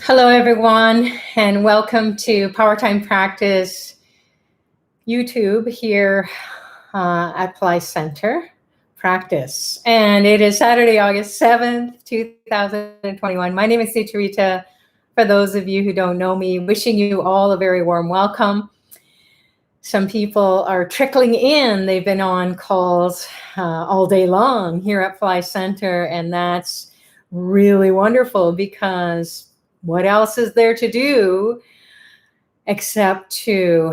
Hello, everyone, and welcome to PowerTime Practice YouTube here at Pillai Center Practice. And it is Saturday, August 7th, 2021. My name is Sucharita. For those of you who don't know me, wishing you all a very warm welcome. Some people are trickling in. They've been on calls all day long here at Pillai Center, and that's really wonderful because what else is there to do except to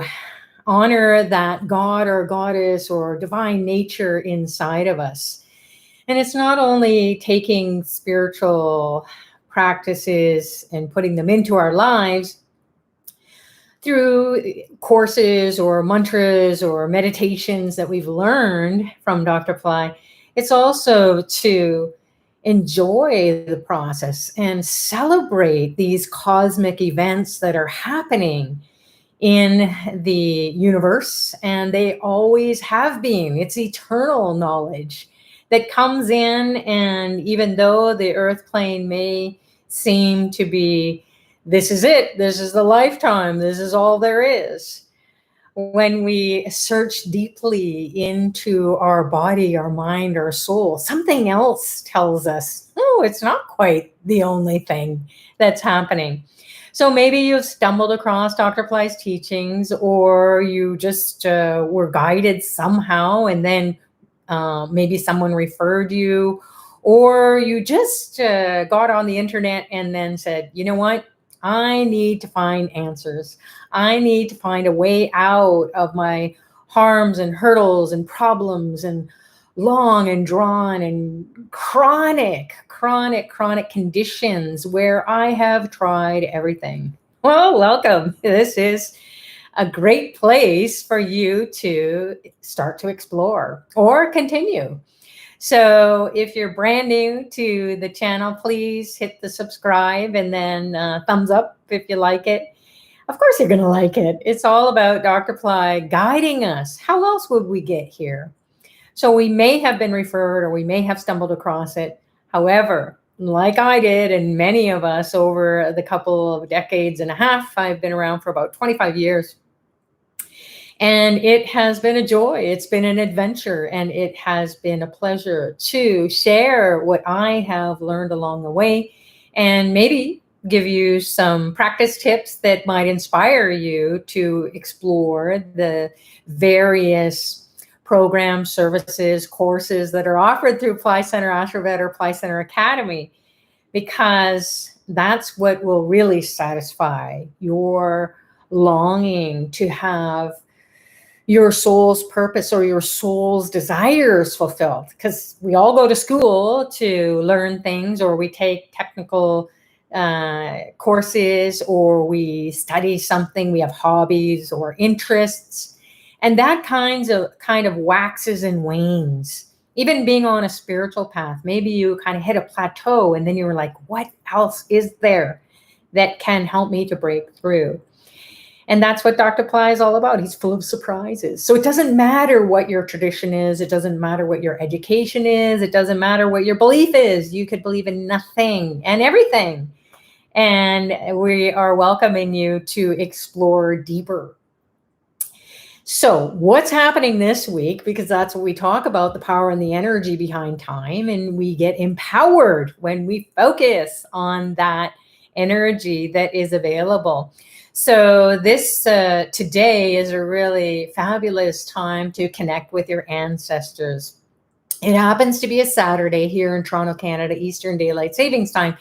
honor that God or goddess or divine nature inside of us? And it's not only taking spiritual practices and putting them into our lives through courses or mantras or meditations that we've learned from Dr. Pillai. It's also to enjoy the process and celebrate these cosmic events that are happening in the universe, and they always have been. It's eternal knowledge that comes in, and even though the earth plane may seem to be, this is it, this is the lifetime, this is all there is, when we search deeply into our body, our mind, our soul, something else tells us, oh, it's not quite the only thing that's happening. So maybe you've stumbled across Dr. Pillai's teachings, or you just were guided somehow, and then maybe someone referred you, or you just got on the internet and then said, you know what? I need to find answers. I need to find a way out of my harms and hurdles and problems and long and drawn and chronic conditions where I have tried everything. Well, welcome. This is a great place for you to start to explore or continue. So if you're brand new to the channel, please hit the subscribe and then thumbs up if you like it. Of course you're going to like it. It's all about Dr. Pillai guiding us. How else would we get here? So we may have been referred, or we may have stumbled across it. However, like I did, and many of us over the couple of decades and a half, I've been around for about 25 years. And it has been a joy. It's been an adventure, and it has been a pleasure to share what I have learned along the way, and maybe give you some practice tips that might inspire you to explore the various programs, services, courses that are offered through Pillai Center Ashravet or Pillai Center Academy, because that's what will really satisfy your longing to have your soul's purpose or your soul's desires fulfilled. Because we all go to school to learn things, or we take technical courses, or we study something, we have hobbies or interests, and that kind of waxes and wanes. Even being on a spiritual path, maybe you kind of hit a plateau, and then you're like, what else is there that can help me to break through? And that's what Dr. Ply is all about. He's full of surprises. So it doesn't matter what your tradition is. It doesn't matter what your education is. It doesn't matter what your belief is. You could believe in nothing and everything. And we are welcoming you to explore deeper. So, what's happening this week? Because that's what we talk about, the power and the energy behind time. And we get empowered when we focus on that energy that is available. So, this today is a really fabulous time to connect with your ancestors. It happens to be a Saturday here in Toronto, Canada, Eastern Daylight Savings Time.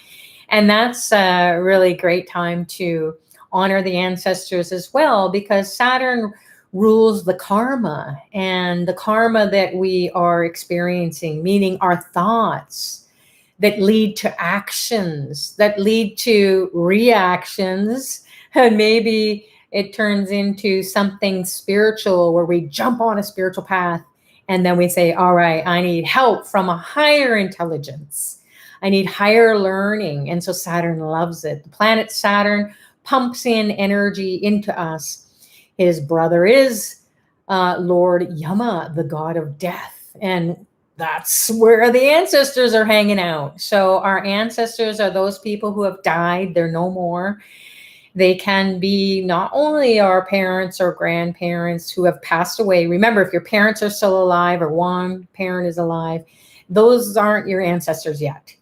And that's a really great time to honor the ancestors as well, because Saturn rules the karma, and the karma that we are experiencing, meaning our thoughts that lead to actions, that lead to reactions, and maybe it turns into something spiritual where we jump on a spiritual path and then we say, all right, I need help from a higher intelligence. I need higher learning. And so Saturn loves it. The planet Saturn pumps in energy into us. His brother is Lord Yama, the god of death. And that's where the ancestors are hanging out. So our ancestors are those people who have died. They're no more. They can be not only our parents or grandparents who have passed away. Remember, if your parents are still alive or one parent is alive, those aren't your ancestors yet.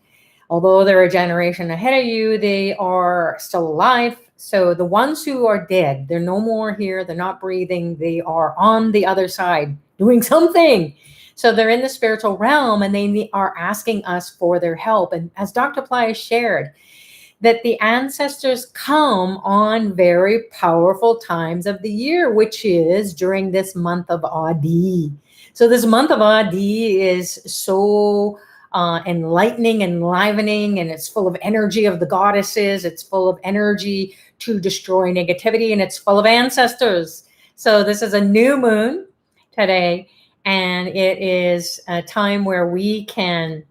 Although they're a generation ahead of you, they are still alive. So the ones who are dead, they're no more here. They're not breathing. They are on the other side doing something. So they're in the spiritual realm and they are asking us for their help. And as Dr. Ply shared, that the ancestors come on very powerful times of the year, which is during this month of Aadi. So this month of Aadi is so enlightening, enlivening, and it's full of energy of the goddesses. It's full of energy to destroy negativity, and it's full of ancestors. So this is a new moon today, and it is a time where we can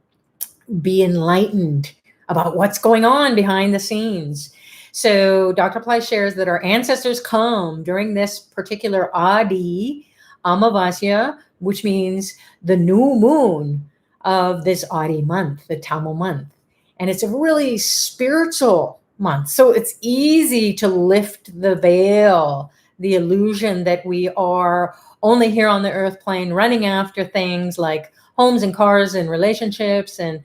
be enlightened about what's going on behind the scenes. So Dr. Ply shares that our ancestors come during this particular Aadi Amavasya, which means the new moon of this Aadi month, the Tamil month. And it's a really spiritual month. So it's easy to lift the veil, the illusion that we are only here on the earth plane running after things like homes and cars and relationships and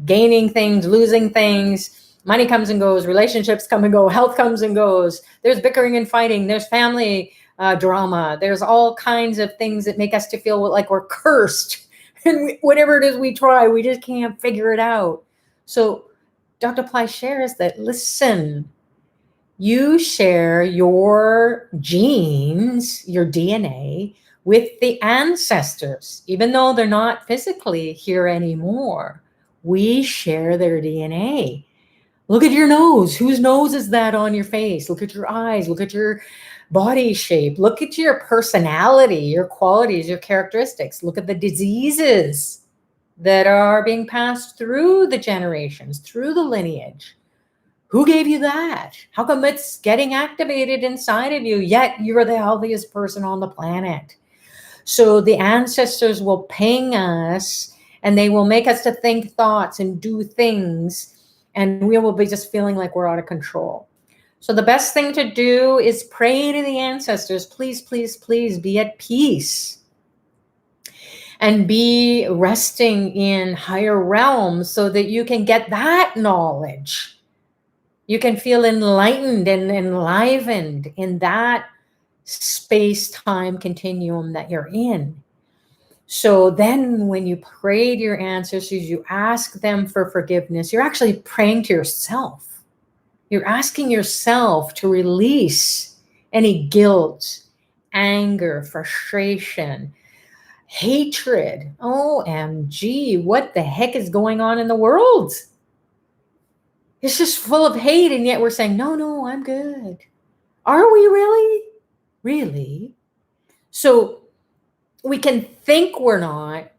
gaining things, losing things. Money comes and goes, relationships come and go, health comes and goes. There's bickering and fighting. There's family drama. There's all kinds of things that make us to feel like we're cursed. And whatever it is we try, we just can't figure it out. So Dr. Ply shares that, listen, you share your genes, your DNA, with the ancestors. Even though they're not physically here anymore, we share their DNA. Look at your nose. Whose nose is that on your face? Look at your eyes. Look at your body shape. Look at your personality, your qualities, your characteristics. Look at the diseases that are being passed through the generations, through the lineage. Who gave you that? How come it's getting activated inside of you, yet you're the healthiest person on the planet? So the ancestors will ping us and they will make us to think thoughts and do things, and we will be just feeling like we're out of control. So the best thing to do is pray to the ancestors. Please, please, please be at peace and be resting in higher realms so that you can get that knowledge. You can feel enlightened and enlivened in that space-time continuum that you're in. So then when you pray to your ancestors, you ask them for forgiveness, you're actually praying to yourself. You're asking yourself to release any guilt, anger, frustration, hatred. OMG, what the heck is going on in the world? It's just full of hate, and yet we're saying, no, I'm good. Are we really? Really? So we can think we're not,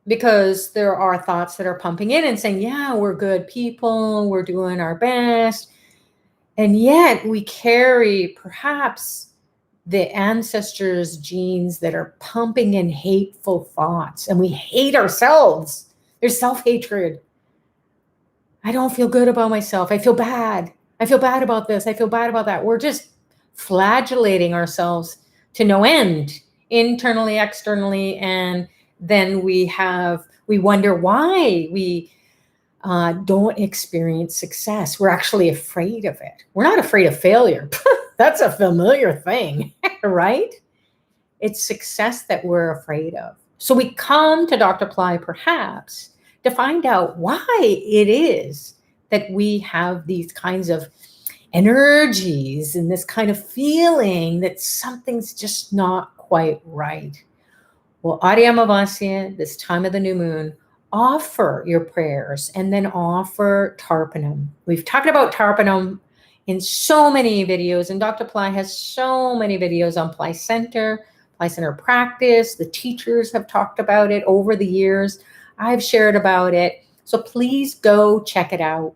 because there are thoughts that are pumping in and saying, yeah, we're good people, we're doing our best. And yet we carry perhaps the ancestors' genes that are pumping in hateful thoughts, and we hate ourselves. There's self-hatred. I don't feel good about myself. I feel bad. I feel bad about this. I feel bad about that. We're just flagellating ourselves to no end, internally, externally, and then we wonder why we don't experience success. We're actually afraid of it. We're not afraid of failure. That's a familiar thing, right? It's success that we're afraid of. So we come to Dr. Pillai perhaps to find out why it is that we have these kinds of energies and this kind of feeling that something's just not quite right. Well, Aadi Amavasya, this time of the new moon, offer your prayers and then offer Tarpanam. We've talked about Tarpanam in so many videos, and Dr. Pillai has so many videos on Pillai Center practice. The teachers have talked about it over the years. I've shared about it. So please go check it out.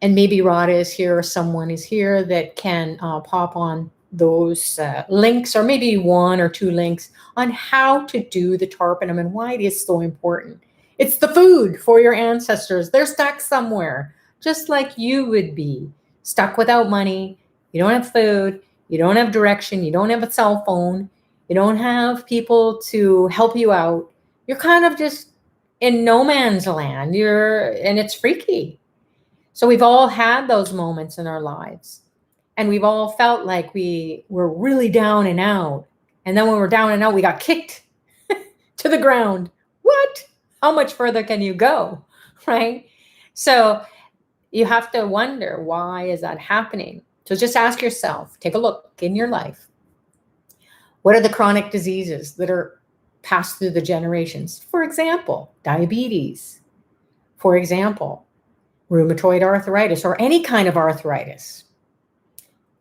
And maybe Radha is here or someone is here that can pop on those links, or maybe 1 or 2 links on how to do the Tarpanam and why it is so important. It's the food for your ancestors. They're stuck somewhere, just like you would be stuck without money. You don't have food. You don't have direction. You don't have a cell phone. You don't have people to help you out. You're kind of just in no man's land. And it's freaky. So we've all had those moments in our lives, and we've all felt like we were really down and out. And then when we're down and out, we got kicked to the ground. What? How much further can you go? Right? So you have to wonder, why is that happening? So just ask yourself, take a look in your life. What are the chronic diseases that are passed through the generations? For example, diabetes. For example, rheumatoid arthritis, or any kind of arthritis.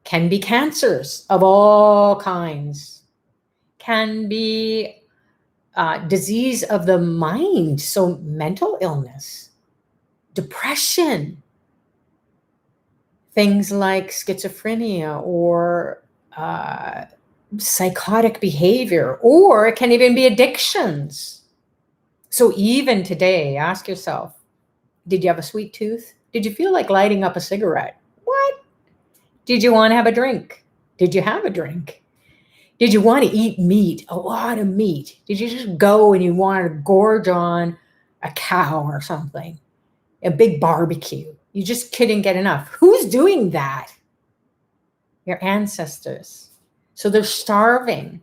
Can be cancers of all kinds. Can be disease of the mind, so mental illness, depression, things like schizophrenia or psychotic behavior, or it can even be addictions. So even today, ask yourself, did you have a sweet tooth? Did you feel like lighting up a cigarette? What? Did you want to have a drink? Did you have a drink? Did you want to eat meat, a lot of meat? Did you just go and you wanted to gorge on a cow or something? A big barbecue. You just couldn't get enough. Who's doing that? Your ancestors. So they're starving.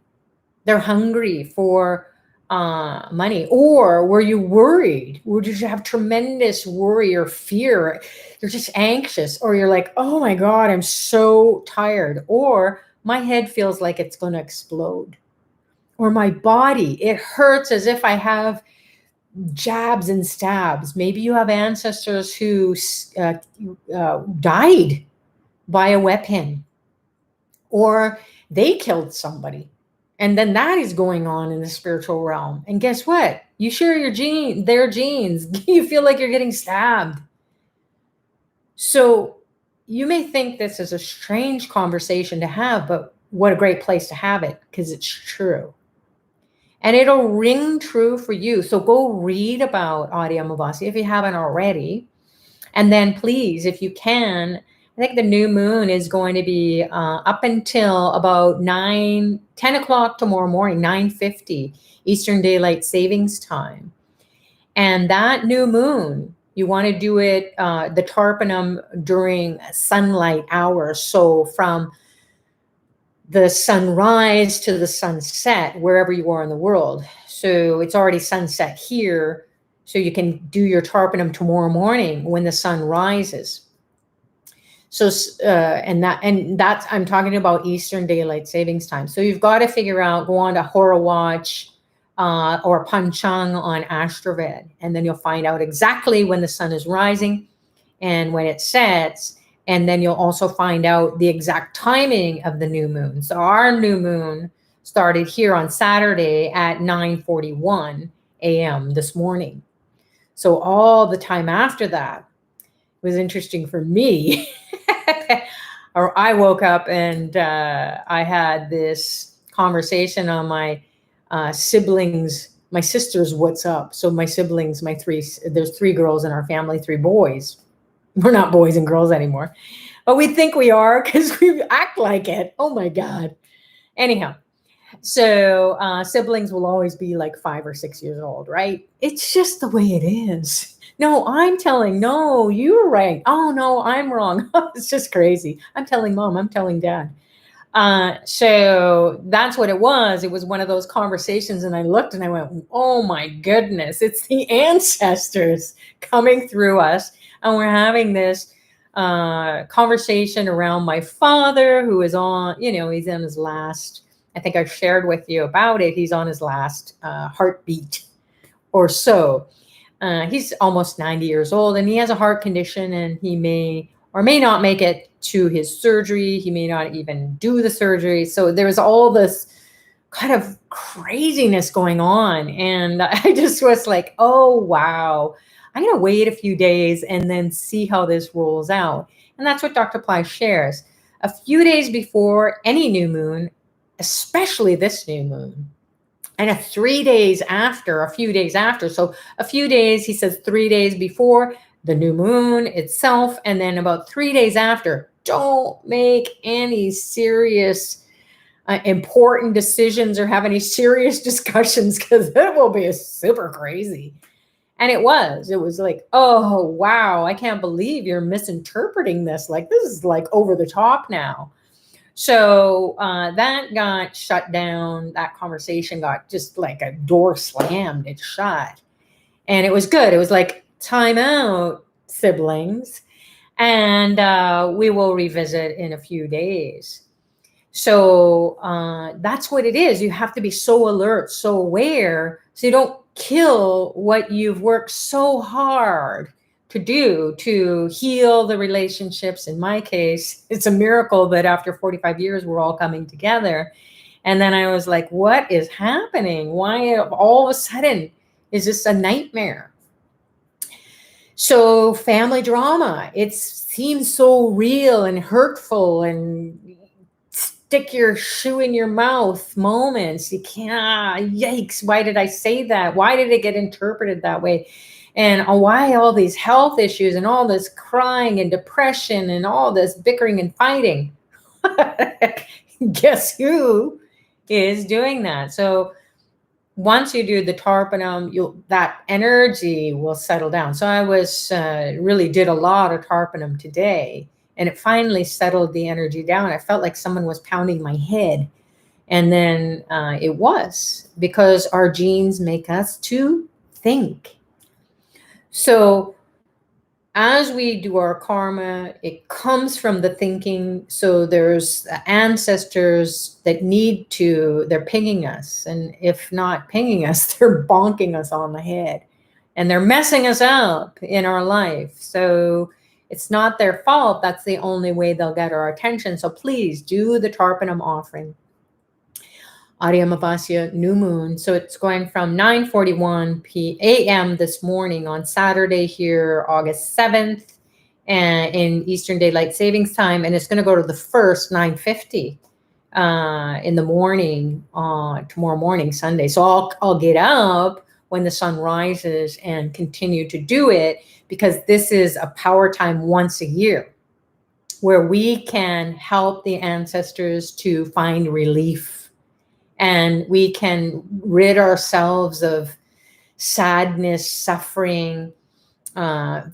They're hungry for money. Or were you worried? Or did you have tremendous worry or fear? You're just anxious, or you're like, oh my God, I'm so tired. Or my head feels like it's going to explode. Or my body, it hurts as if I have jabs and stabs. Maybe you have ancestors who died by a weapon, or they killed somebody. And then that is going on in the spiritual realm. And guess what? You share their genes. You feel like you're getting stabbed. So you may think this is a strange conversation to have, but what a great place to have it, because it's true. And it'll ring true for you. So go read about Aadi Amavasya if you haven't already. And then please, if you can, I think the new moon is going to be up until about 10 o'clock tomorrow morning, 9:50 Eastern Daylight Savings Time. And that new moon, you want to do it, the Tarpanam, during sunlight hours. So from the sunrise to the sunset, wherever you are in the world. So it's already sunset here. So you can do your Tarpanam tomorrow morning when the sun rises. So, and that's, I'm talking about Eastern Daylight Savings Time. So you've got to figure out, go on to Hora Watch or Panchang on Astraved, and then you'll find out exactly when the sun is rising and when it sets. And then you'll also find out the exact timing of the new moon. So our new moon started here on Saturday at 9:41 a.m. this morning. So all the time after that was interesting for me Or I woke up and I had this conversation on my siblings, my sister's what's up. So my siblings, there's three girls in our family, three boys. We're not boys and girls anymore, but we think we are because we act like it. Oh my God. Anyhow, so siblings will always be like 5 or 6 years old, right? It's just the way it is. No, you're right. Oh no, I'm wrong. It's just crazy. I'm telling mom, I'm telling dad. So that's what it was. It was one of those conversations, and I looked and I went, oh my goodness, it's the ancestors coming through us. And we're having this conversation around my father, who is on, he's in his last, I think I've shared with you about it. He's on his last heartbeat or so. He's almost 90 years old, and he has a heart condition, and he may or may not make it to his surgery. He may not even do the surgery. So there's all this kind of craziness going on. And I just was like, oh, wow, I'm going to wait a few days and then see how this rolls out. And that's what Dr. Pillai shares. A few days before any new moon, especially this new moon, and a few days after. So a few days, he says 3 days before the new moon itself, and then about 3 days after, don't make any serious important decisions or have any serious discussions, because it will be super crazy. And it was like, oh, wow, I can't believe you're misinterpreting this. Like, this is like over the top now. So that got shut down. That conversation got just like a door slammed. It shut. And it was good. It was like, time out, siblings. And we will revisit in a few days. So that's what it is. You have to be so alert, so aware, so you don't kill what you've worked so hard to do to heal the relationships. In my case, it's a miracle that after 45 years, we're all coming together. And then I was like, what is happening? Why all of a sudden is this a nightmare? So family drama, it seems so real and hurtful and stick your shoe in your mouth moments. You can't, yikes, why did I say that? Why did it get interpreted that way? And why all these health issues and all this crying and depression and all this bickering and fighting? Guess who is doing that? So once you do the tarpanum, that energy will settle down. So I really did a lot of tarpanum today, and it finally settled the energy down. I felt like someone was pounding my head. And then it was because our genes make us to think. So as we do our karma, it comes from the thinking. So there's ancestors that they're pinging us. And if not pinging us, they're bonking us on the head. And they're messing us up in our life. So it's not their fault. That's the only way they'll get our attention. So please do the Tarpanam offering. Aadi Amavasya, new moon. So it's going from 9:41 a.m. this morning on Saturday here, August 7th, and in Eastern Daylight Savings Time. And it's going to go to the first 9:50 in the morning, tomorrow morning, Sunday. So I'll get up when the sun rises and continue to do it, because this is a power time once a year where we can help the ancestors to find relief. And we can rid ourselves of sadness, suffering,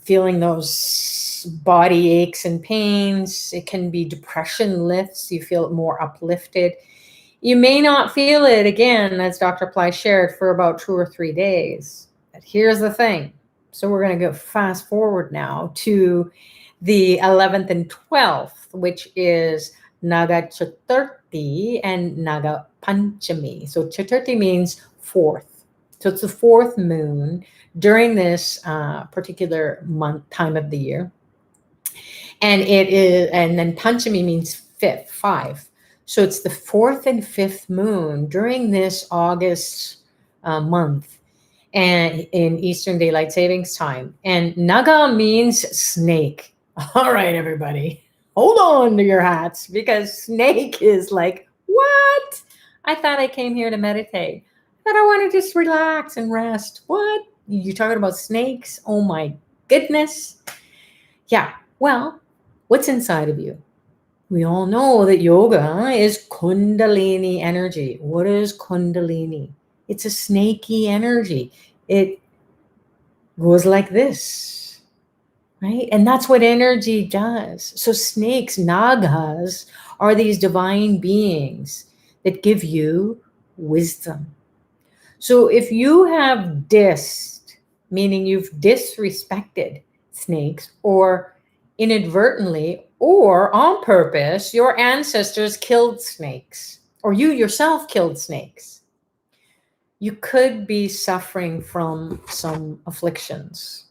feeling those body aches and pains. It can be depression lifts. You feel more uplifted. You may not feel it again, as Dr. Pillai shared, for about 2 or 3 days. But here's the thing. So we're going to go fast forward now to the 11th and 12th, which is Naga Chaturthi and Naga Panchami. So Chaturthi means fourth. So it's the fourth moon during this particular time of the year. And then Panchami means fifth, 5. So it's the 4th and 5th moon during this August month, and in Eastern Daylight Savings Time. And Naga means snake. All right, everybody. hold on to your hats because snake is like, what? I thought I came here to meditate. I thought I want to just relax and rest. What? You talking about snakes? Oh my goodness. Yeah. Well, what's inside of you? We all know that yoga is Kundalini energy. What is Kundalini? It's a snaky energy. It goes like this, right? And that's what energy does. So snakes, nagas, are these divine beings that give you wisdom. So if you have dissed, meaning you've disrespected snakes, or inadvertently or on purpose, your ancestors killed snakes, or you yourself killed snakes, you could be suffering from some afflictions,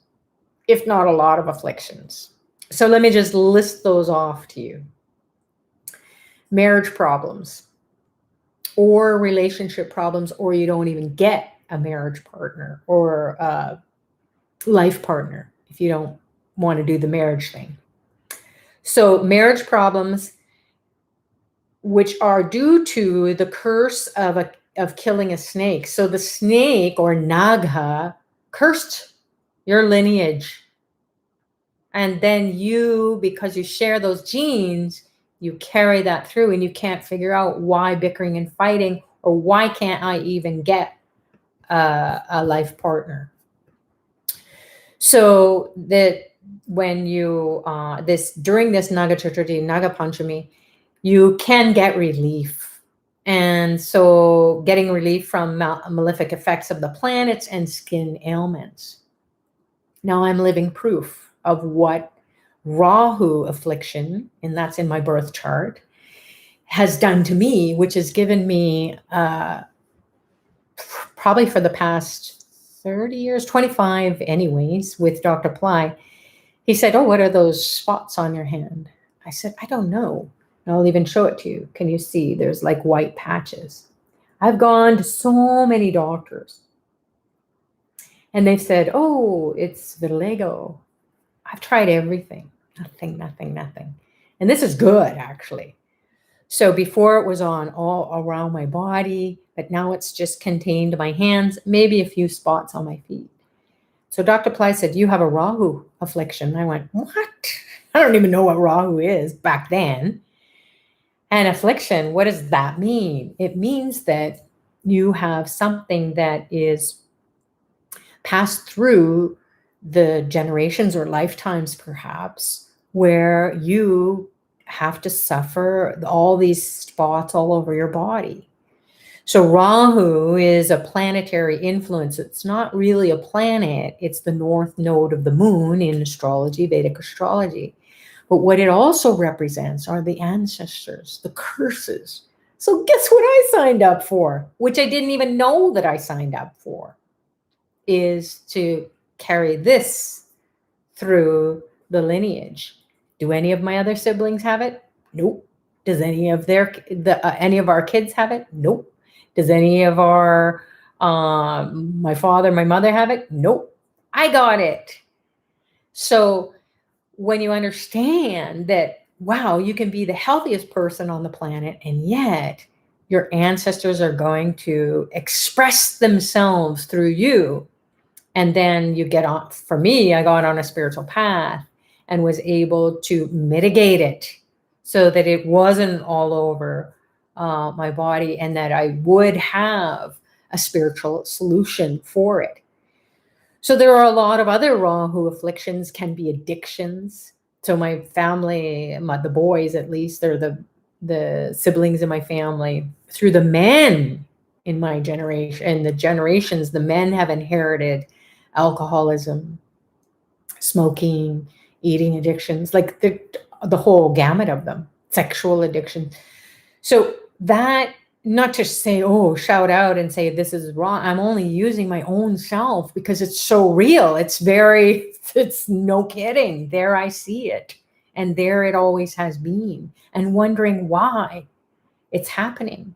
if not a lot of afflictions. So let me just list those off to you. Marriage problems, or relationship problems, or you don't even get a marriage partner or a life partner if you don't want to do the marriage thing. So marriage problems, which are due to the curse of killing a snake. So the snake or naga cursed your lineage. And then you, because you share those genes, you carry that through and you can't figure out why bickering and fighting, or why can't I even get a life partner. So that when you, during this Naga Chaturthi, Naga Panchami, you can get relief. And so getting relief from malefic effects of the planets and skin ailments. Now I'm living proof of what Rahu affliction, and that's in my birth chart, has done to me, which has given me probably for the past 30 years, 25 anyways, with Dr. Pillai. He said, oh, what are those spots on your hand? I said, I don't know. And I'll even show it to you. Can you see? There's like white patches. I've gone to so many doctors. And they've said, oh, it's vitiligo. I've tried everything. Nothing. And this is good, actually. So before it was on all around my body, but now it's just contained to my hands, maybe a few spots on my feet. So Dr. Pillai said, you have a Rahu affliction. I went, what? I don't even know what Rahu is back then. And affliction, what does that mean? It means that you have something that is passed through the generations or lifetimes, perhaps, where you have to suffer all these spots all over your body. So Rahu is a planetary influence. It's not really a planet. It's the north node of the moon in astrology, Vedic astrology. But what it also represents are the ancestors, the curses. So guess what I signed up for, which I didn't even know that I signed up for, is to carry this through the lineage. Do any of my other siblings have it? Nope. Does any of any of our kids have it? Nope. Does any of our my father, my mother have it? Nope. I got it. So when you understand that, wow, you can be the healthiest person on the planet, and yet your ancestors are going to express themselves through you. And then you get on, for me, I got on a spiritual path and was able to mitigate it so that it wasn't all over my body, and that I would have a spiritual solution for it. So there are a lot of other Rahu afflictions, can be addictions. So my family, the boys at least, they're the siblings in my family, through the men in my generation, and the generations, the men have inherited alcoholism, smoking, eating addictions, like the whole gamut of them, sexual addiction. So that, not to say, oh, shout out and say this is wrong. I'm only using my own self because it's so real. It's no kidding. There I see it. And there it always has been. And wondering why it's happening.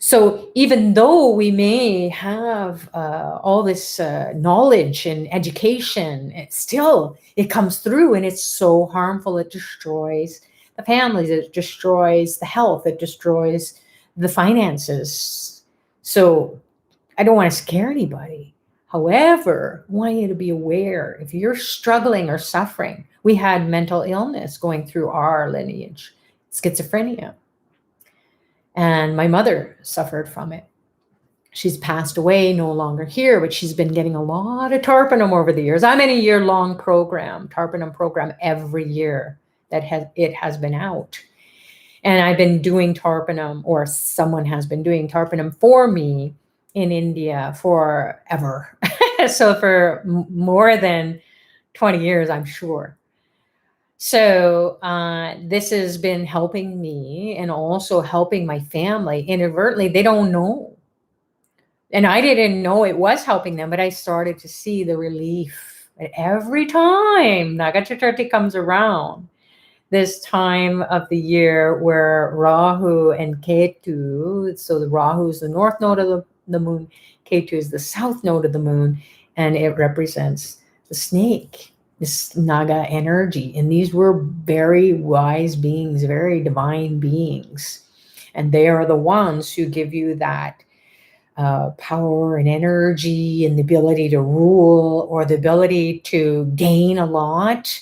So even though we may have all this knowledge and education, it comes through, and it's so harmful. It destroys the families, it destroys the health, it destroys the finances. So I don't want to scare anybody. However, I want you to be aware if you're struggling or suffering. We had mental illness going through our lineage, schizophrenia. And my mother suffered from it. She's passed away, no longer here, but she's been getting a lot of tarpanum over the years. I'm in a year-long program, tarpanum program every year that has been out. And I've been doing tarpanum, or someone has been doing tarpanum for me in India forever. So for more than 20 years, I'm sure. So this has been helping me and also helping my family inadvertently. They don't know. And I didn't know it was helping them, but I started to see the relief every time Naga Chaturthi comes around. This time of the year where Rahu and Ketu, so the Rahu is the north node of the moon, Ketu is the south node of the moon, and it represents the snake, this Naga energy. And these were very wise beings, very divine beings. And they are the ones who give you that power and energy and the ability to rule, or the ability to gain a lot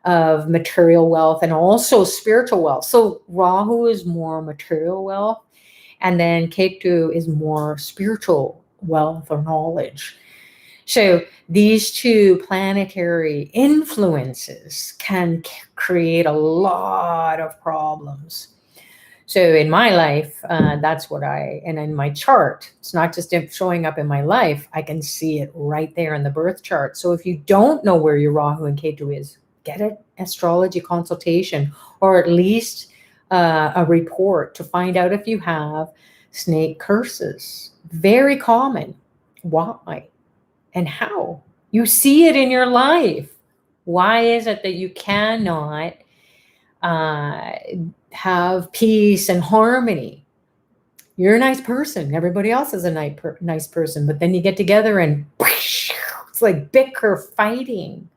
of material wealth and also spiritual wealth. So Rahu is more material wealth, and then Ketu is more spiritual wealth or knowledge. So these two planetary influences can create a lot of problems. So in my life, that's what and in my chart, it's not just showing up in my life, I can see it right there in the birth chart. So if you don't know where your Rahu and Ketu is, get an astrology consultation, or at least a report to find out if you have snake curses. Very common. Why and how? You see it in your life. Why is it that you cannot have peace and harmony? You're a nice person. Everybody else is a nice person. But then you get together and it's like bicker, fighting.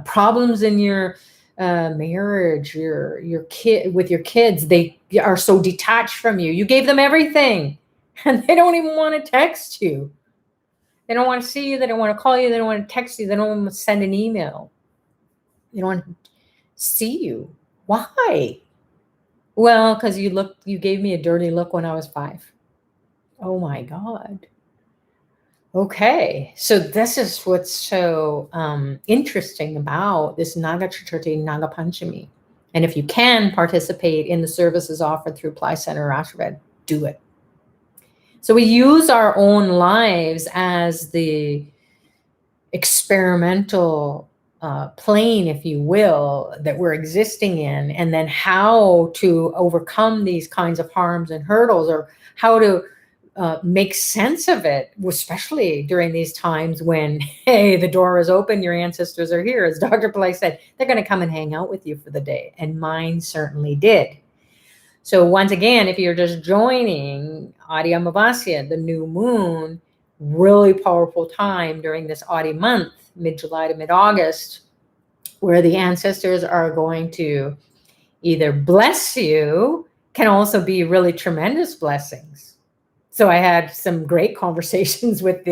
Problems in your marriage, your kid with your kids. They are so detached from you. You gave them everything, and they don't even want to text you. They don't want to see you. They don't want to call you. They don't want to text you. They don't want to send an email. They don't want to see you. Why? Well, because you gave me a dirty look when I was 5. Oh my God. Okay, so this is what's so interesting about this Naga Chaturthi, Naga Panchami. And if you can participate in the services offered through Pillai Center or Ashurved, do it. So we use our own lives as the experimental plane, if you will, that we're existing in, and then how to overcome these kinds of harms and hurdles, or how to make sense of it, especially during these times when, hey, the door is open, your ancestors are here. As Dr. Pillai said, they're going to come and hang out with you for the day. And mine certainly did. So once again, if you're just joining Aadi Amavasya, the new moon, really powerful time during this Aadi month, mid-July to mid-August, where the ancestors are going to either bless you, can also be really tremendous blessings. So I had some great conversations with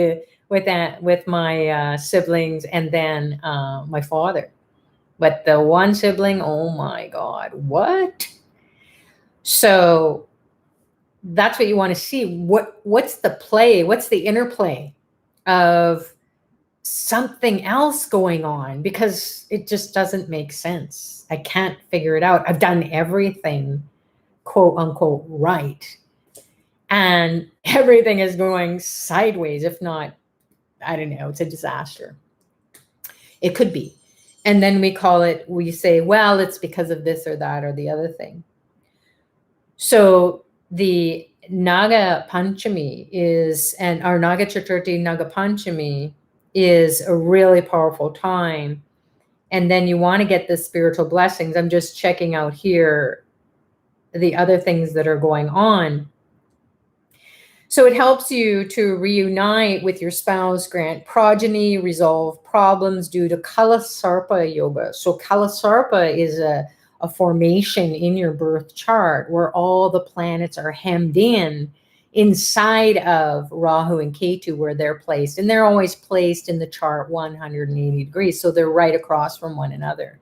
my siblings, and then my father. But the one sibling, oh my God, what? So that's what you want to see. What's the play? What's the interplay of something else going on? Because it just doesn't make sense. I can't figure it out. I've done everything, quote unquote, right. And everything is going sideways, if not, I don't know, it's a disaster. It could be. And then we say, well, it's because of this or that or the other thing. So the Naga Panchami and our Naga Chaturthi, Naga Panchami is a really powerful time. And then you want to get the spiritual blessings. I'm just checking out here the other things that are going on. So it helps you to reunite with your spouse, grant progeny, resolve problems due to Kalasarpa yoga. So Kalasarpa is a formation in your birth chart where all the planets are hemmed in inside of Rahu and Ketu where they're placed. And they're always placed in the chart 180 degrees. So they're right across from one another.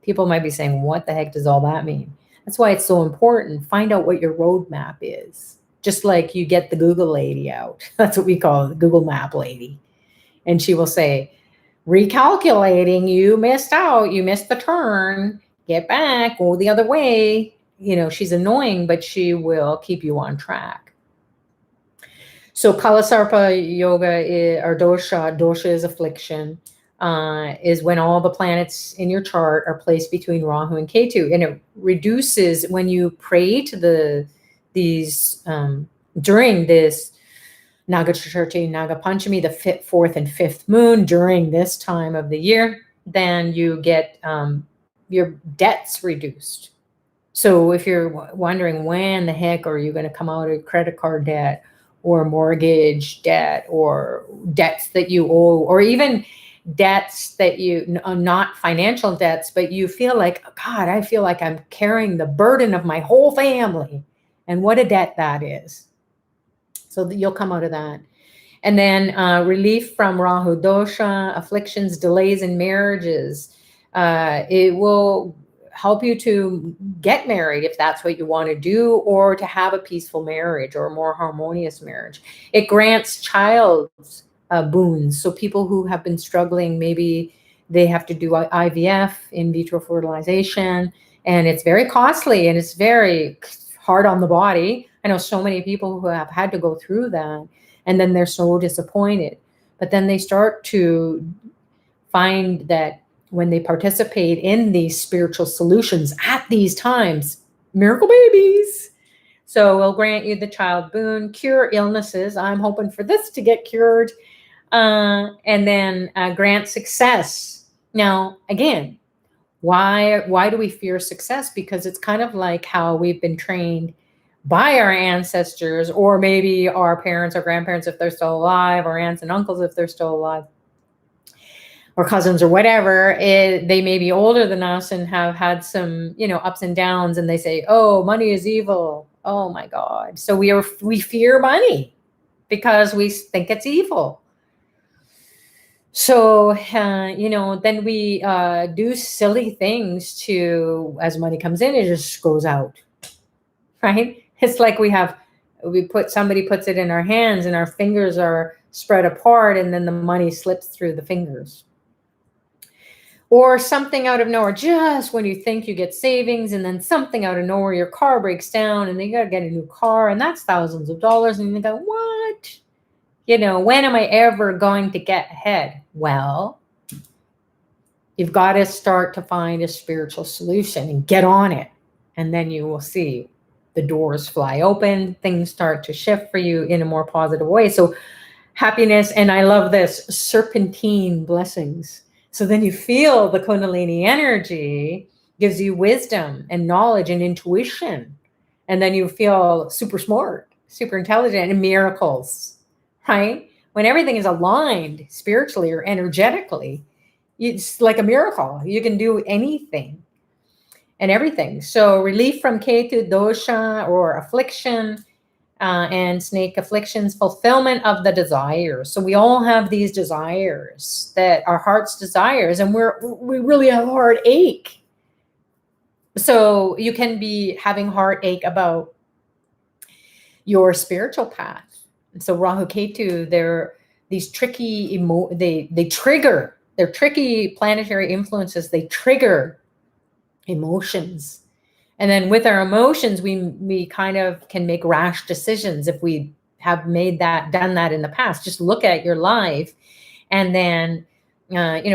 People might be saying, what the heck does all that mean? That's why it's so important. Find out what your roadmap is. Just like you get the Google lady out. That's what we call it, the Google Map lady. And she will say, recalculating, you missed out, you missed the turn, get back, go the other way. You know, she's annoying, but she will keep you on track. So Kalasarpa yoga is, or dosha is affliction, is when all the planets in your chart are placed between Rahu and Ketu. And it reduces when you pray to these during this Naga Chaturthi, Naga Panchami, the fourth and fifth moon during this time of the year, then you get your debts reduced. So if you're wondering when the heck are you going to come out of credit card debt or mortgage debt or debts that you owe, or even debts that you, not financial debts, but you feel like, God, I feel like I'm carrying the burden of my whole family. And what a debt that is. So you'll come out of that. And then relief from Rahu dosha, afflictions, delays in marriages. It will help you to get married if that's what you want to do, or to have a peaceful marriage or a more harmonious marriage. It grants child's boons. So people who have been struggling, maybe they have to do IVF, in vitro fertilization, and it's very costly and it's very hard on the body. I know so many people who have had to go through that, and then they're so disappointed. But then they start to find that when they participate in these spiritual solutions at these times, miracle babies. So we'll grant you the child boon, cure illnesses. I'm hoping for this to get cured. And then grant success. Now, again, why do we fear success? Because it's kind of like how we've been trained by our ancestors, or maybe our parents or grandparents if they're still alive, or aunts and uncles if they're still alive, or cousins or whatever. They may be older than us and have had some, ups and downs, and they say, oh, money is evil. Oh my God. So we fear money because we think it's evil. So, then we do silly things as money comes in, it just goes out, right? It's like somebody puts it in our hands and our fingers are spread apart, and then the money slips through the fingers. Or something out of nowhere, just when you think you get savings, and then something out of nowhere, your car breaks down and then you got to get a new car, and that's thousands of dollars. And you go, what? When am I ever going to get ahead? Well, you've got to start to find a spiritual solution and get on it. And then you will see the doors fly open, things start to shift for you in a more positive way. So happiness, and I love this, serpentine blessings. So then you feel the Kundalini energy gives you wisdom and knowledge and intuition. And then you feel super smart, super intelligent, and miracles, right? When everything is aligned spiritually or energetically, it's like a miracle. You can do anything and everything. So relief from Ketu dosha or affliction, and snake afflictions, fulfillment of the desires. So we all have these desires that our heart's desires, and we really have heartache. So you can be having heartache about your spiritual path. So Rahu Ketu, they're these tricky they trigger. They're tricky planetary influences. They trigger emotions. And then with our emotions, we kind of can make rash decisions if we have done that in the past. Just look at your life, and then,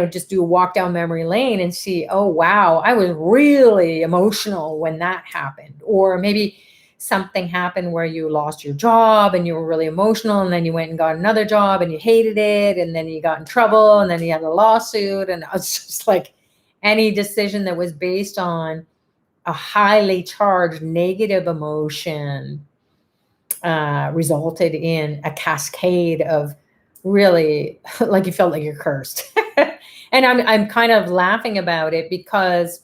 just do a walk down memory lane and see, oh, wow, I was really emotional when that happened. Or maybe something happened where you lost your job and you were really emotional, and then you went and got another job and you hated it, and then you got in trouble, and then you had a lawsuit. And it's just like any decision that was based on a highly charged negative emotion, resulted in a cascade of really like you felt like you're cursed. And I'm kind of laughing about it because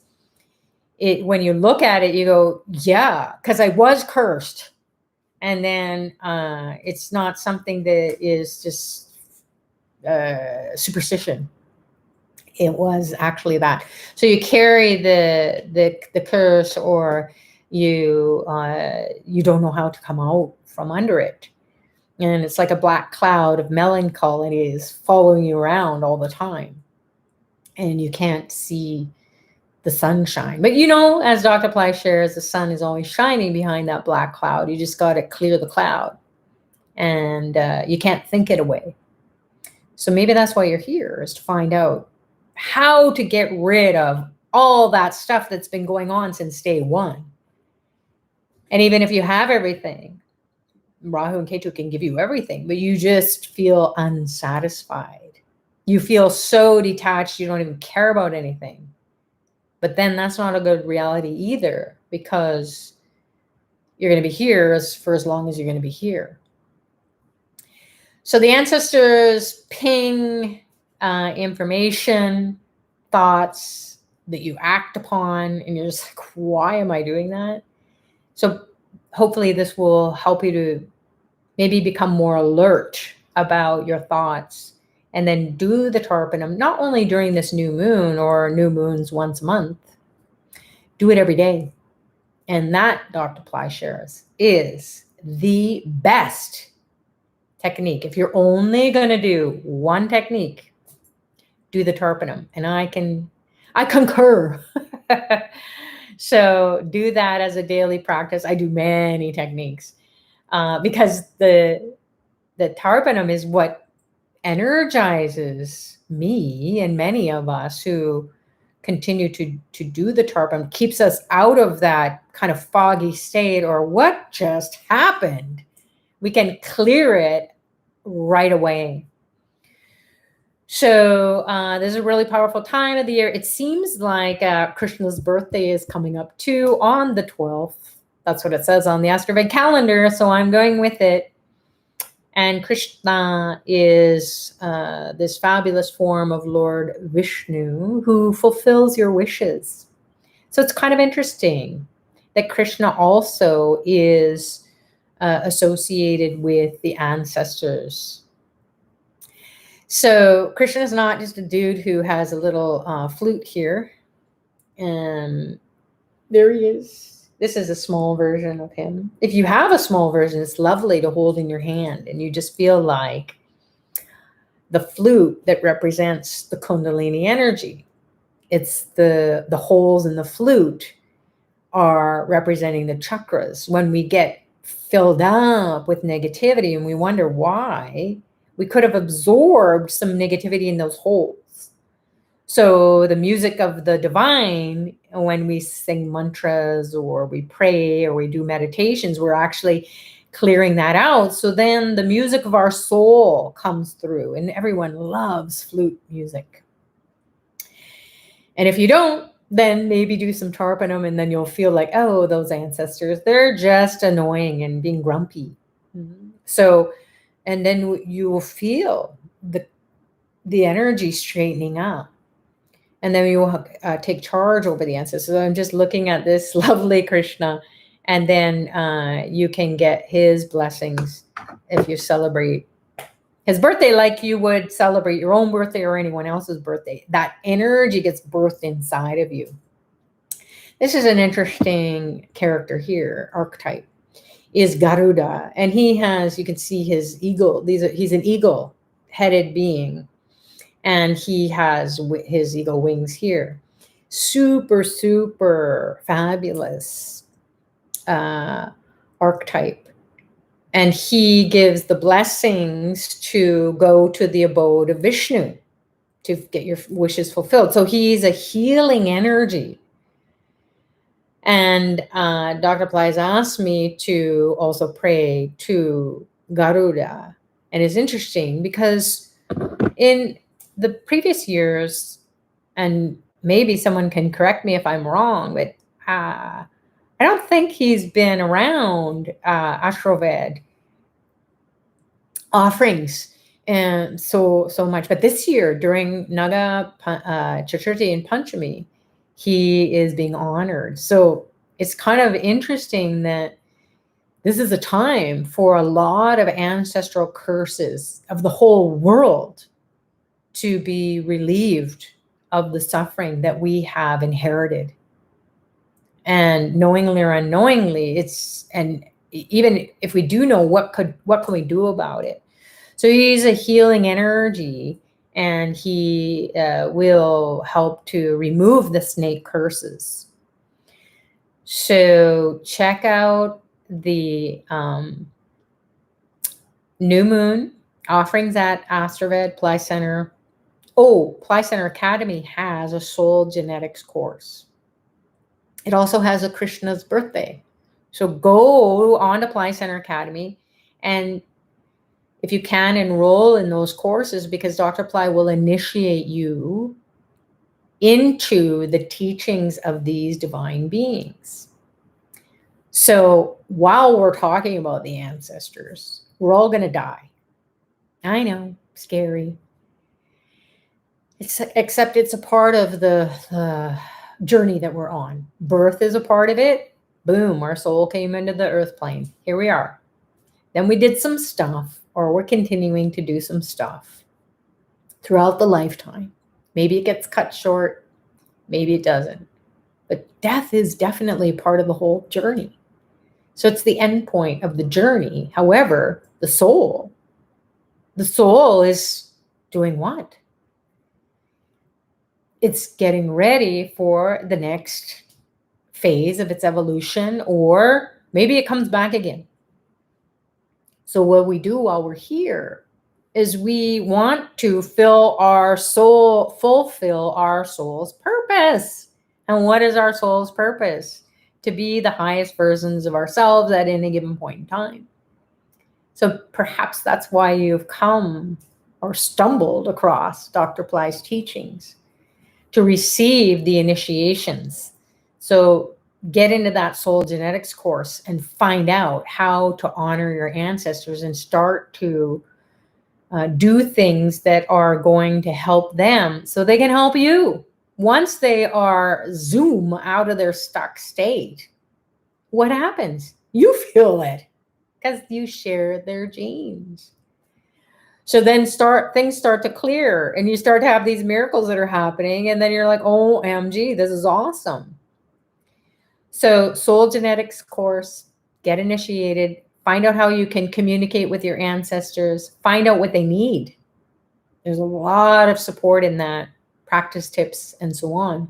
when you look at it, you go, yeah, because I was cursed. And then it's not something that is just superstition. It was actually that. So you carry the curse, or you don't know how to come out from under it, and it's like a black cloud of melancholy is following you around all the time, and you can't see the sunshine. But as Dr. Pillai shares, the sun is always shining behind that black cloud. You just got to clear the cloud, and you can't think it away. So maybe that's why you're here, is to find out how to get rid of all that stuff that's been going on since day one. And even if you have everything, Rahu and Ketu can give you everything, but you just feel unsatisfied. You feel so detached, you don't even care about anything. But then that's not a good reality either, because you're going to be here for as long as you're going to be here. So the ancestors ping information, thoughts that you act upon, and you're just like, why am I doing that? So hopefully this will help you to maybe become more alert about your thoughts, and then do the tarpanam, not only during this new moon or new moons once a month, do it every day. And that, Dr. Pillai shares, is the best technique. If you're only going to do one technique, do the tarpanam. And I concur. So do that as a daily practice. I do many techniques because the tarpanam is what energizes me and many of us who continue to do the tarpanam, keeps us out of that kind of foggy state, or what just happened. We can clear it right away. So this is a really powerful time of the year. It seems like Krishna's birthday is coming up too on the 12th. That's what it says on the Astroved calendar, so I'm going with it. And Krishna is this fabulous form of Lord Vishnu who fulfills your wishes. So it's kind of interesting that Krishna also is associated with the ancestors. So Krishna is not just a dude who has a little flute here. And there he is. This is a small version of him. If you have a small version, it's lovely to hold in your hand, and you just feel like the flute that represents the Kundalini energy. It's the holes in the flute are representing the chakras. When we get filled up with negativity and we wonder why, we could have absorbed some negativity in those holes. So the music of the divine, when we sing mantras or we pray or we do meditations, we're actually clearing that out. So then the music of our soul comes through, and everyone loves flute music. And if you don't, then maybe do some tarpanam, and then you'll feel like, oh, those ancestors, they're just annoying and being grumpy. Mm-hmm. So, and then you will feel the energy straightening up. And then you will take charge over the ancestors. So I'm just looking at this lovely Krishna, and then you can get his blessings if you celebrate his birthday like you would celebrate your own birthday or anyone else's birthday. That energy gets birthed inside of you. This is an interesting character here, archetype, is Garuda. And he has, you can see his eagle. He's an eagle-headed being. And he has his eagle wings here. Super, super fabulous archetype. And he gives the blessings to go to the abode of Vishnu to get your wishes fulfilled. So he's a healing energy. And Dr. Pillai asked me to also pray to Garuda. And it's interesting because in the previous years, and maybe someone can correct me if I'm wrong, but I don't think he's been around Ashroved offerings and so much. But this year during Naga Chaturthi and Panchami, he is being honored. So it's kind of interesting that this is a time for a lot of ancestral curses of the whole world to be relieved of the suffering that we have inherited. And knowingly or unknowingly, and even if we do know, what can we do about it? So he's a healing energy, and he will help to remove the snake curses. So check out the new moon offerings at Astroved Pillai Center. Oh, Pillai Center Academy has a soul genetics course. It also has a Krishna's birthday. So go on to Pillai Center Academy, and if you can, enroll in those courses, because Dr. Pillai will initiate you into the teachings of these divine beings. So while we're talking about the ancestors, we're all going to die. I know, scary. Except it's a part of the journey that we're on. Birth is a part of it. Boom, our soul came into the earth plane. Here we are. Then we did some stuff, or we're continuing to do some stuff throughout the lifetime. Maybe it gets cut short, maybe it doesn't. But death is definitely part of the whole journey. So it's the end point of the journey. However, the soul is doing what? It's getting ready for the next phase of its evolution, or maybe it comes back again. So what we do while we're here is we want to fulfill our soul's purpose. And what is our soul's purpose? To be the highest versions of ourselves at any given point in time. So perhaps that's why you've come or stumbled across Dr. Pillai's teachings, to receive the initiations. So get into that soul genetics course and find out how to honor your ancestors and start to do things that are going to help them so they can help you. Once they are zoom out of their stuck state, what happens? You feel it because you share their genes. So then things start to clear, and you start to have these miracles that are happening, and then you're like, OMG, this is awesome. So soul genetics course, get initiated, find out how you can communicate with your ancestors, find out what they need. There's a lot of support in that, practice tips and so on.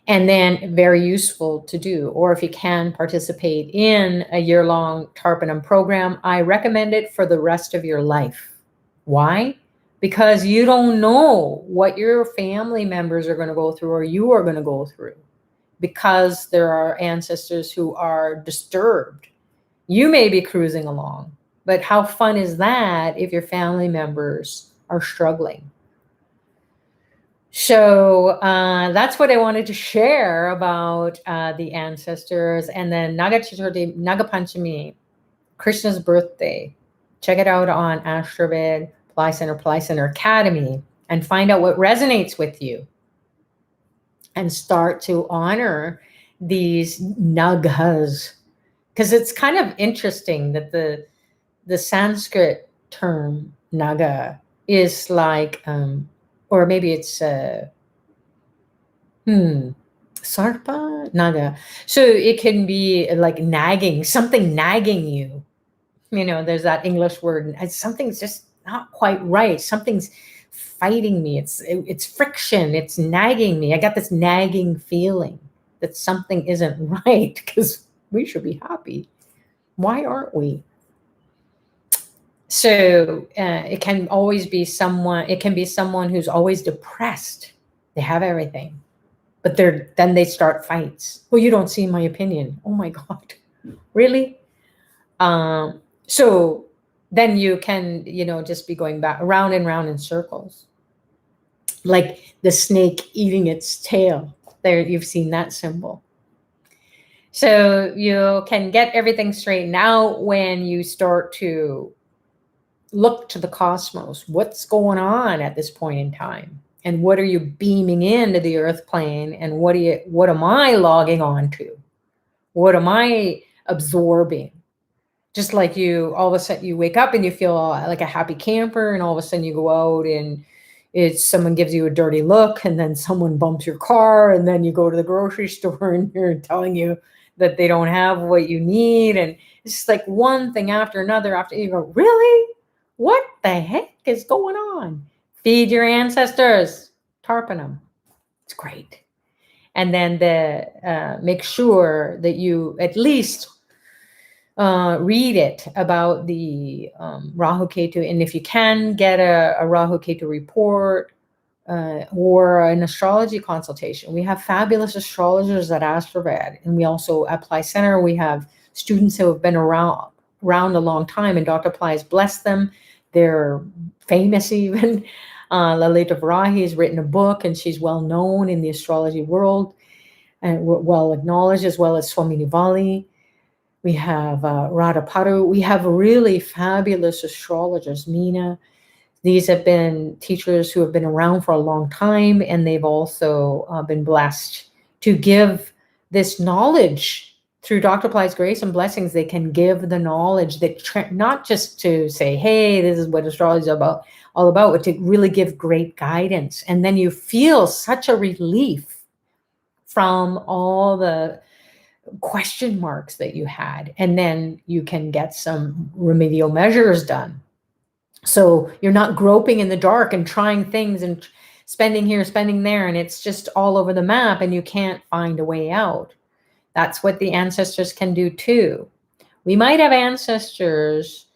And then very useful to do. Or if you can participate in a year-long Tarpanam program, I recommend it for the rest of your life. Why? Because you don't know what your family members are going to go through, or you are going to go through, because there are ancestors who are disturbed. You may be cruising along, but how fun is that if your family members are struggling? So that's what I wanted to share about the ancestors. And then Naga Chaturthi, Naga Panchami, Krishna's birthday. Check it out on Astroved, Pillai Center Academy, and find out what resonates with you. And start to honor these nagas. Because it's kind of interesting that the Sanskrit term naga is like, or maybe it's sarpa naga. So it can be like nagging, something nagging you. You know, there's that English word, something's just not quite right. Something's fighting me. It's friction. It's nagging me. I got this nagging feeling that something isn't right, because we should be happy. Why aren't we? So it can always be someone. It can be someone who's always depressed. They have everything, but then they start fights. Well, you don't see my opinion. Oh my God, really? So then you can, just be going back round and round in circles, like the snake eating its tail. There, you've seen that symbol. So you can get everything straightened out when you start to look to the cosmos. What's going on at this point in time? And what are you beaming into the earth plane? And what am I logging on to? What am I absorbing? Just like you, all of a sudden you wake up and you feel like a happy camper, and all of a sudden you go out and it's someone gives you a dirty look, and then someone bumps your car, and then you go to the grocery store and you're telling you that they don't have what you need, and it's just like one thing after another. After you go, really, what the heck is going on? Feed your ancestors, tarpon them. It's great. And then make sure that you at least read it about the Rahu Ketu, and if you can get a Rahu Ketu report or an astrology consultation. We have fabulous astrologers at Astrovad, and we also at Pillai Center. We have students who have been around a long time, and Dr. Pillai has blessed them. They're famous even. Lalita Varahi has written a book, and she's well known in the astrology world and well acknowledged, as well as Swami Nivali. We have Radha Paru. We have really fabulous astrologers, Meena. These have been teachers who have been around for a long time, and they've also been blessed to give this knowledge through Dr. Pillai's grace and blessings. They can give the knowledge that not just to say, hey, this is what astrology is all about, but to really give great guidance. And then you feel such a relief from all the question marks that you had, and then you can get some remedial measures done. So you're not groping in the dark and trying things and spending here, spending there, and it's just all over the map and you can't find a way out. That's what the ancestors can do too. We might have ancestors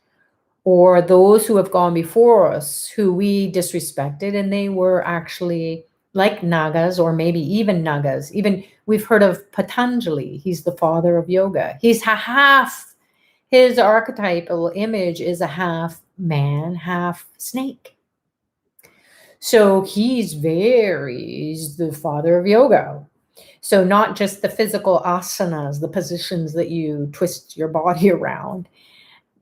or those who have gone before us who we disrespected, and they were actually like Nagas, or maybe even Nagas. Even we've heard of Patanjali. He's the father of yoga. He's half, his archetypal image is a half man, half snake. So he's the father of yoga. So not just the physical asanas, the positions that you twist your body around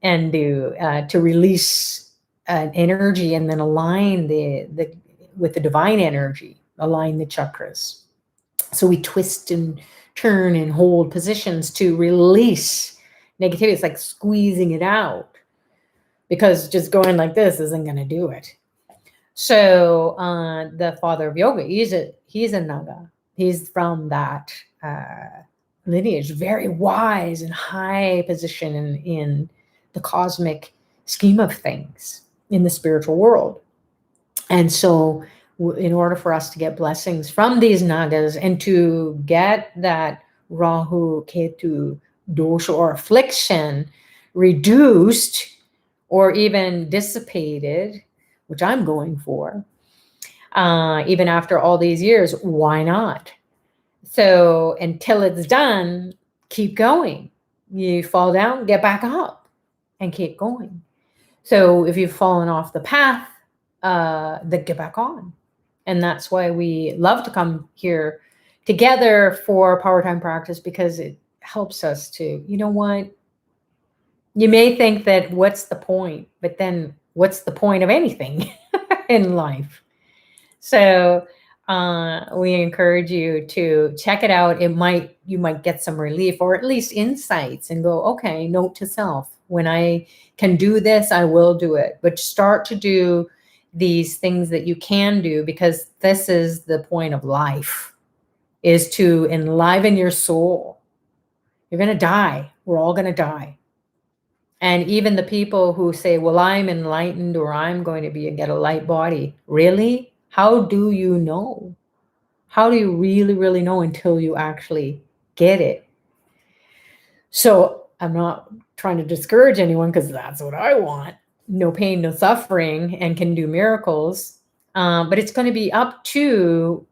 and do to release an energy and then align with the divine energy, align the chakras. So we twist and turn and hold positions to release negativity. It's like squeezing it out, because just going like this isn't going to do it. So the father of yoga, he's a Naga. He's from that lineage, very wise and high position in the cosmic scheme of things in the spiritual world. And so in order for us to get blessings from these Nagas and to get that Rahu Ketu dosha or affliction reduced or even dissipated, which I'm going for, even after all these years, why not? So until it's done, keep going. You fall down, get back up and keep going. So if you've fallen off the path, then get back on. And that's why we love to come here together for PowerTime practice, because it helps us to, you know what? You may think that what's the point, but then what's the point of anything in life? So we encourage you to check it out. You might get some relief or at least insights and go, okay, note to self. When I can do this, I will do it. But start to do these things that you can do, because this is the point of life, is to enliven your soul. You're going to die. We're all going to die. And even the people who say, well, I'm enlightened, or I'm going to get a light body. Really? How do you know? How do you really, really know until you actually get it? So I'm not trying to discourage anyone, because that's what I want. No pain, no suffering, and can do miracles. But it's going to be up to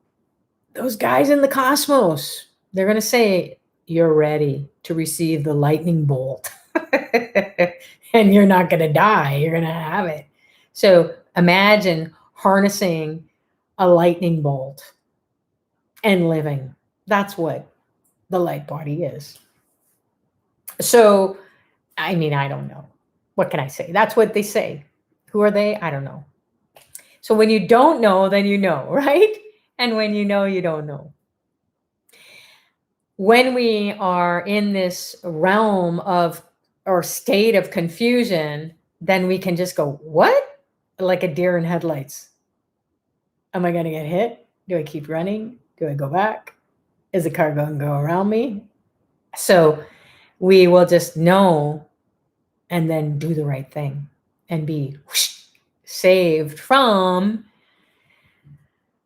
those guys in the cosmos. They're going to say, you're ready to receive the lightning bolt. And you're not going to die. You're going to have it. So imagine harnessing a lightning bolt and living. That's what the light body is. So, I mean, I don't know. What can I say? That's what they say. Who are they? I don't know. So when you don't know, then you know, right? And when you know, you don't know. When we are in this realm of or state of confusion, then we can just go, what? Like a deer in headlights. Am I going to get hit? Do I keep running? Do I go back? Is the car going to go around me? So we will just know and then do the right thing and be whoosh, saved from,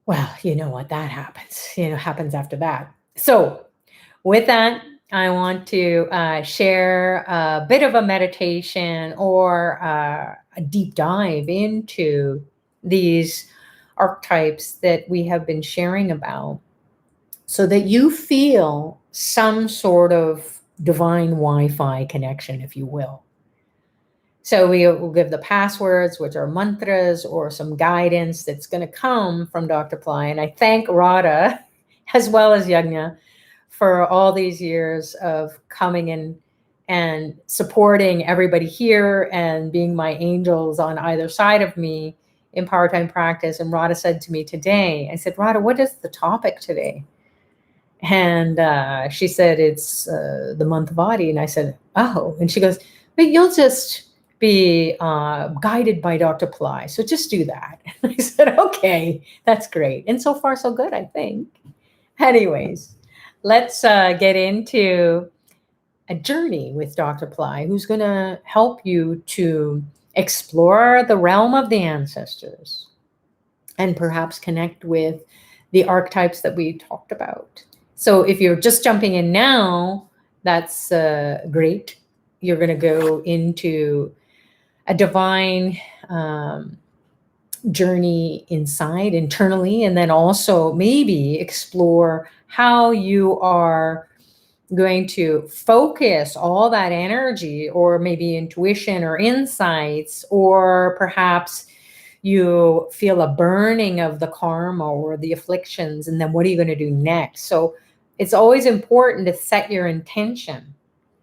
well, you know what that happens, happens after that. So with that, I want to share a bit of a meditation or a deep dive into these archetypes that we have been sharing about so that you feel some sort of divine Wi-Fi connection, if you will. So we will give the passwords, which are mantras or some guidance that's going to come from Dr. Pillai. And I thank Radha as well as Yajna for all these years of coming in and supporting everybody here and being my angels on either side of me in PowerTime practice. And Radha said to me today, I said, Radha, what is the topic today? And she said, it's the month of Aadi. And I said, oh. And she goes, but you'll just be guided by Dr. Pillai. So just do that. And I said, okay, that's great. And so far, so good, I think. Anyways, let's get into a journey with Dr. Pillai, who's going to help you to explore the realm of the ancestors and perhaps connect with the archetypes that we talked about. So if you're just jumping in now, that's great. You're going to go into a divine journey inside, internally, and then also maybe explore how you are going to focus all that energy, or maybe intuition or insights, or perhaps you feel a burning of the karma or the afflictions, and then what are you going to do next? So it's always important to set your intention.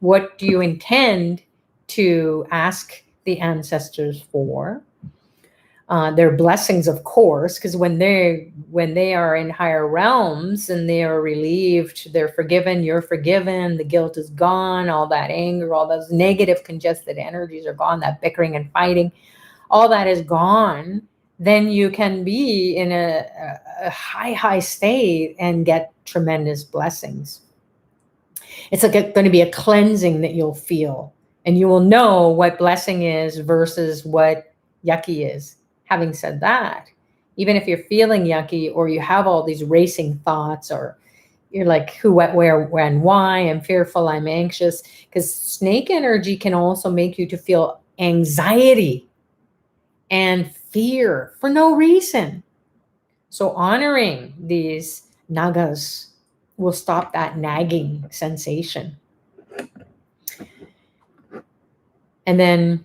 What do you intend to ask the ancestors for? Their blessings, of course, because when they are in higher realms and they are relieved, they're forgiven, you're forgiven, the guilt is gone, all that anger, all those negative congested energies are gone, that bickering and fighting, all that is gone, then you can be in a high state and get tremendous blessings. It's like going to be a cleansing that you'll feel, and you will know what blessing is versus what yucky is. Having said that, even if you're feeling yucky or you have all these racing thoughts, or you're like, who, what, where, when, why, I'm fearful, I'm anxious, because snake energy can also make you to feel anxiety and fear for no reason. So honoring these nagas will stop that nagging sensation. And then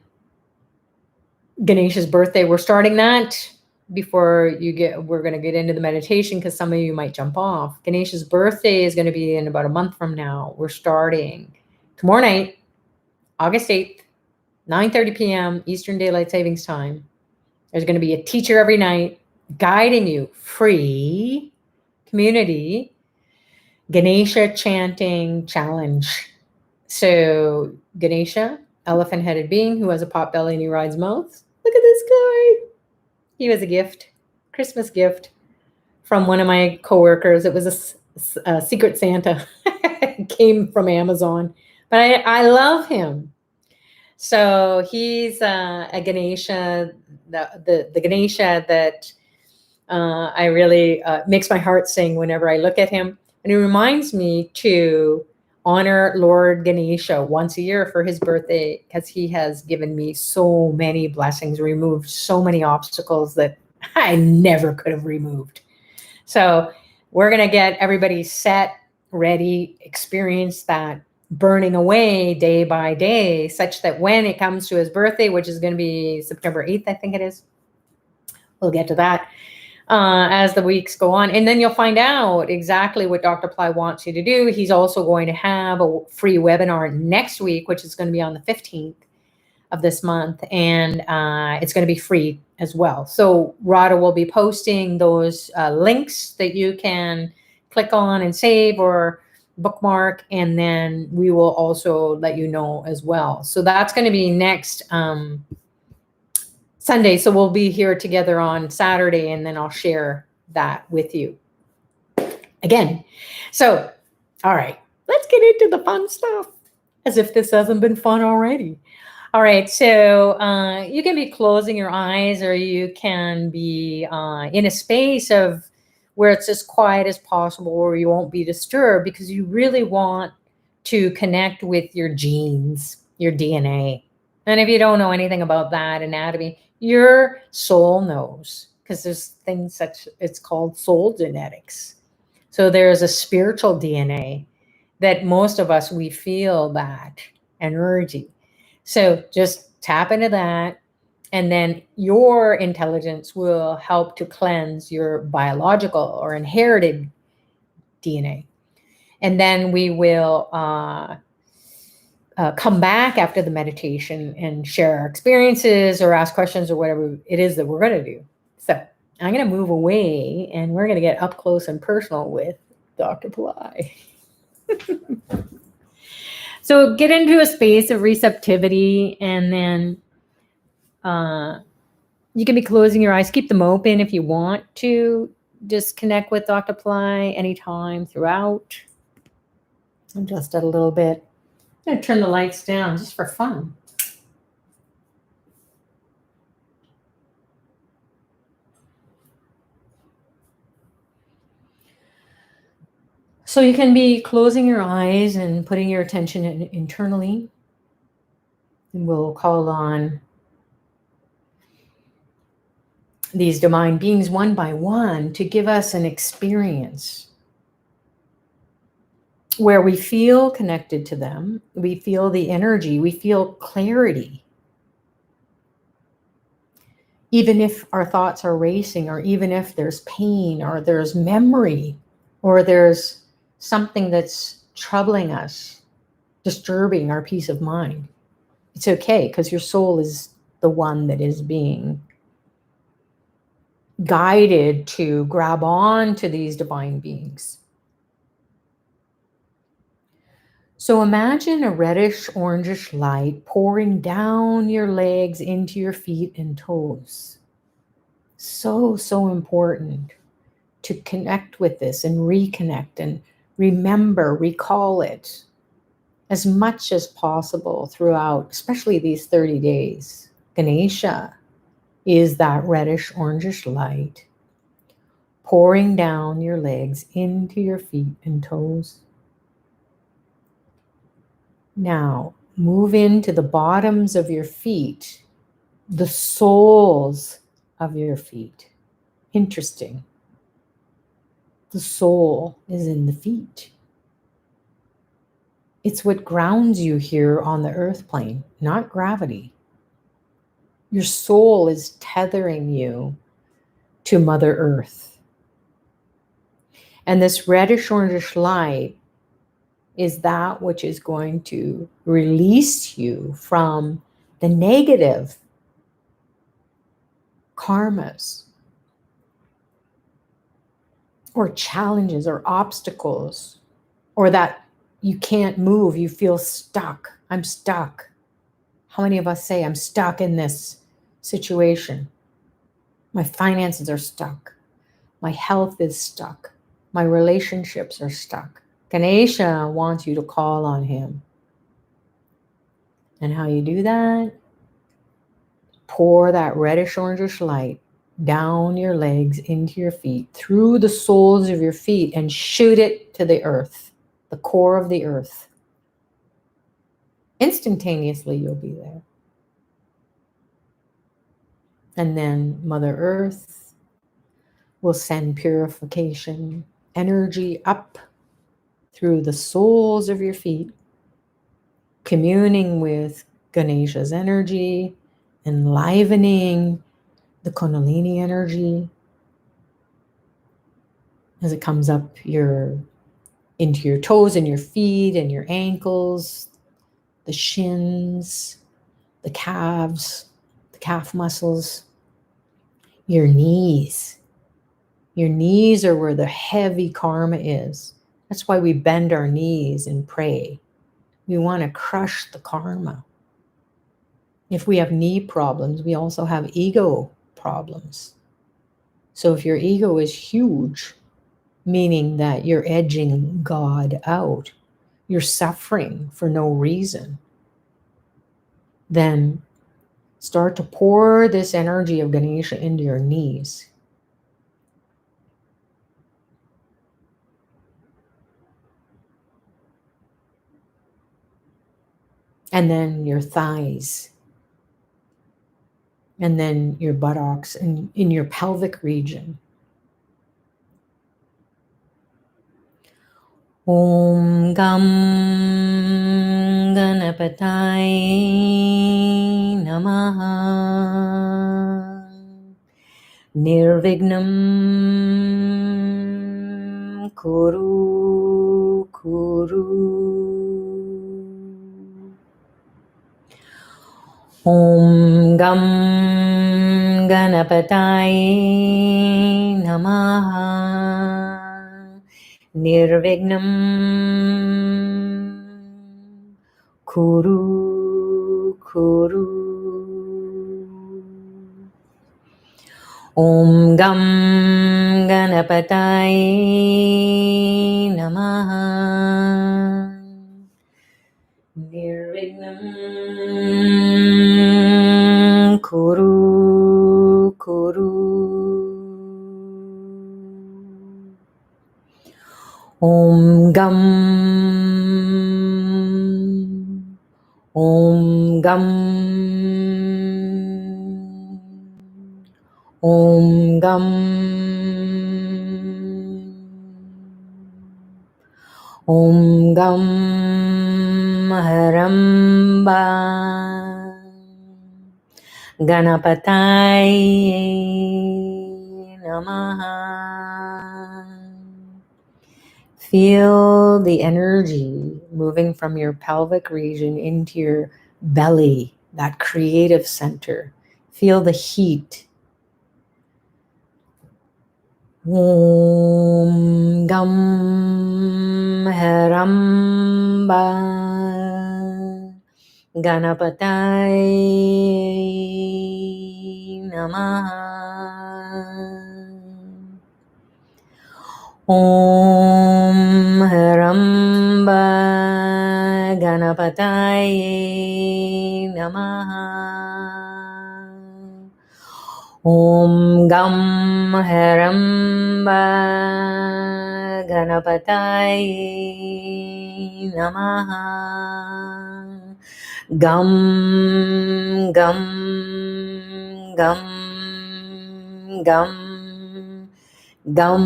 Ganesha's birthday, we're starting that before we're going to get into the meditation, because some of you might jump off. Ganesha's birthday is going to be in about a month from now. We're starting tomorrow night, August 8th, 9:30 p.m. Eastern Daylight Savings Time. There's going to be a teacher every night guiding you, free community Ganesha chanting challenge. So Ganesha, elephant-headed being who has a pot belly and he rides mouths. Look at this guy. He was a gift, Christmas gift from one of my coworkers. It was a Secret Santa. It came from Amazon, but I love him. So he's a Ganesha, the Ganesha that I really makes my heart sing whenever I look at him. And it reminds me to honor Lord Ganesha once a year for his birthday, because he has given me so many blessings, removed so many obstacles that I never could have removed. So we're going to get everybody set, ready, experience that burning away day by day, such that when it comes to his birthday, which is going to be September 8th, I think it is, we'll get to that. as the weeks go on. And then you'll find out exactly what Dr. Ply wants you to do. He's also going to have a free webinar next week, which is going to be on the 15th of this month. And it's going to be free as well. So Rada will be posting those links that you can click on and save or bookmark. And then we will also let you know as well. So that's going to be next Sunday. So we'll be here together on Saturday, and then I'll share that with you again. So, all right, let's get into the fun stuff, as if this hasn't been fun already. All right, so you can be closing your eyes, or you can be in a space of where it's as quiet as possible, where you won't be disturbed, because you really want to connect with your genes, your DNA. And if you don't know anything about that anatomy, your soul knows, because there's things such, it's called soul genetics. So there's a spiritual DNA that most of us, we feel that energy. So just tap into that, and then your intelligence will help to cleanse your biological or inherited DNA. And then we will come back after the meditation and share our experiences or ask questions or whatever it is that we're going to do. So I'm going to move away, and we're going to get up close and personal with Dr. Pillai. So get into a space of receptivity, and then you can be closing your eyes. Keep them open if you want to. Just connect with Dr. Pillai anytime throughout. Adjust it a little bit. I'm going to turn the lights down just for fun. So you can be closing your eyes and putting your attention internally. And we'll call on these divine beings one by one to give us an experience where we feel connected to them. We feel the energy. We feel clarity. Even if our thoughts are racing, or even if there's pain, or there's memory, or there's something that's troubling us, disturbing our peace of mind. It's okay, because your soul is the one that is being guided to grab on to these divine beings. So imagine a reddish orangish light pouring down your legs into your feet and toes. So important to connect with this and reconnect and remember, recall it as much as possible throughout, especially these 30 days. Ganesha is that reddish orangish light pouring down your legs into your feet and toes. Now, move into the bottoms of your feet, the soles of your feet. Interesting. The soul is in the feet. It's what grounds you here on the earth plane, not gravity. Your soul is tethering you to Mother Earth. And this reddish orangish light is that which is going to release you from the negative karmas or challenges or obstacles, or that you can't move, you feel stuck. I'm stuck. How many of us say, I'm stuck in this situation? My finances are stuck. My health is stuck. My relationships are stuck. Ganesha wants you to call on him. And how you do that? Pour that reddish orangish light down your legs into your feet, through the soles of your feet, and shoot it to the earth, the core of the earth. Instantaneously, you'll be there. And then Mother Earth will send purification energy up through the soles of your feet, communing with Ganesha's energy, enlivening the Kundalini energy, as it comes up into your toes and your feet and your ankles, the shins, the calves, the calf muscles, your knees. Your knees are where the heavy karma is. That's why we bend our knees and pray. We want to crush the karma. If we have knee problems, we also have ego problems. So if your ego is huge, meaning that you're edging God out, you're suffering for no reason, then start to pour this energy of Ganesha into your knees. And then your thighs. And then your buttocks and in your pelvic region. Om Gam Ganapataye Namaha Nirvignam Kuru Om Gam Ganapataye Namaha Nirvignam Kuru Om Gam Ganapataye Namaha Nirvignam Kuru Om Gam Om Gam Om Gam Om Gam Haramba Ganapataye Namaha. Feel the energy moving from your pelvic region into your belly, that creative center. Feel the heat. Om Gam Haramba Ganapataye Namaha. Om Haramba Ganapataye Namaha. Om Gam Haramba Ganapataye Namaha. Gam Gam Gam Gam Gum,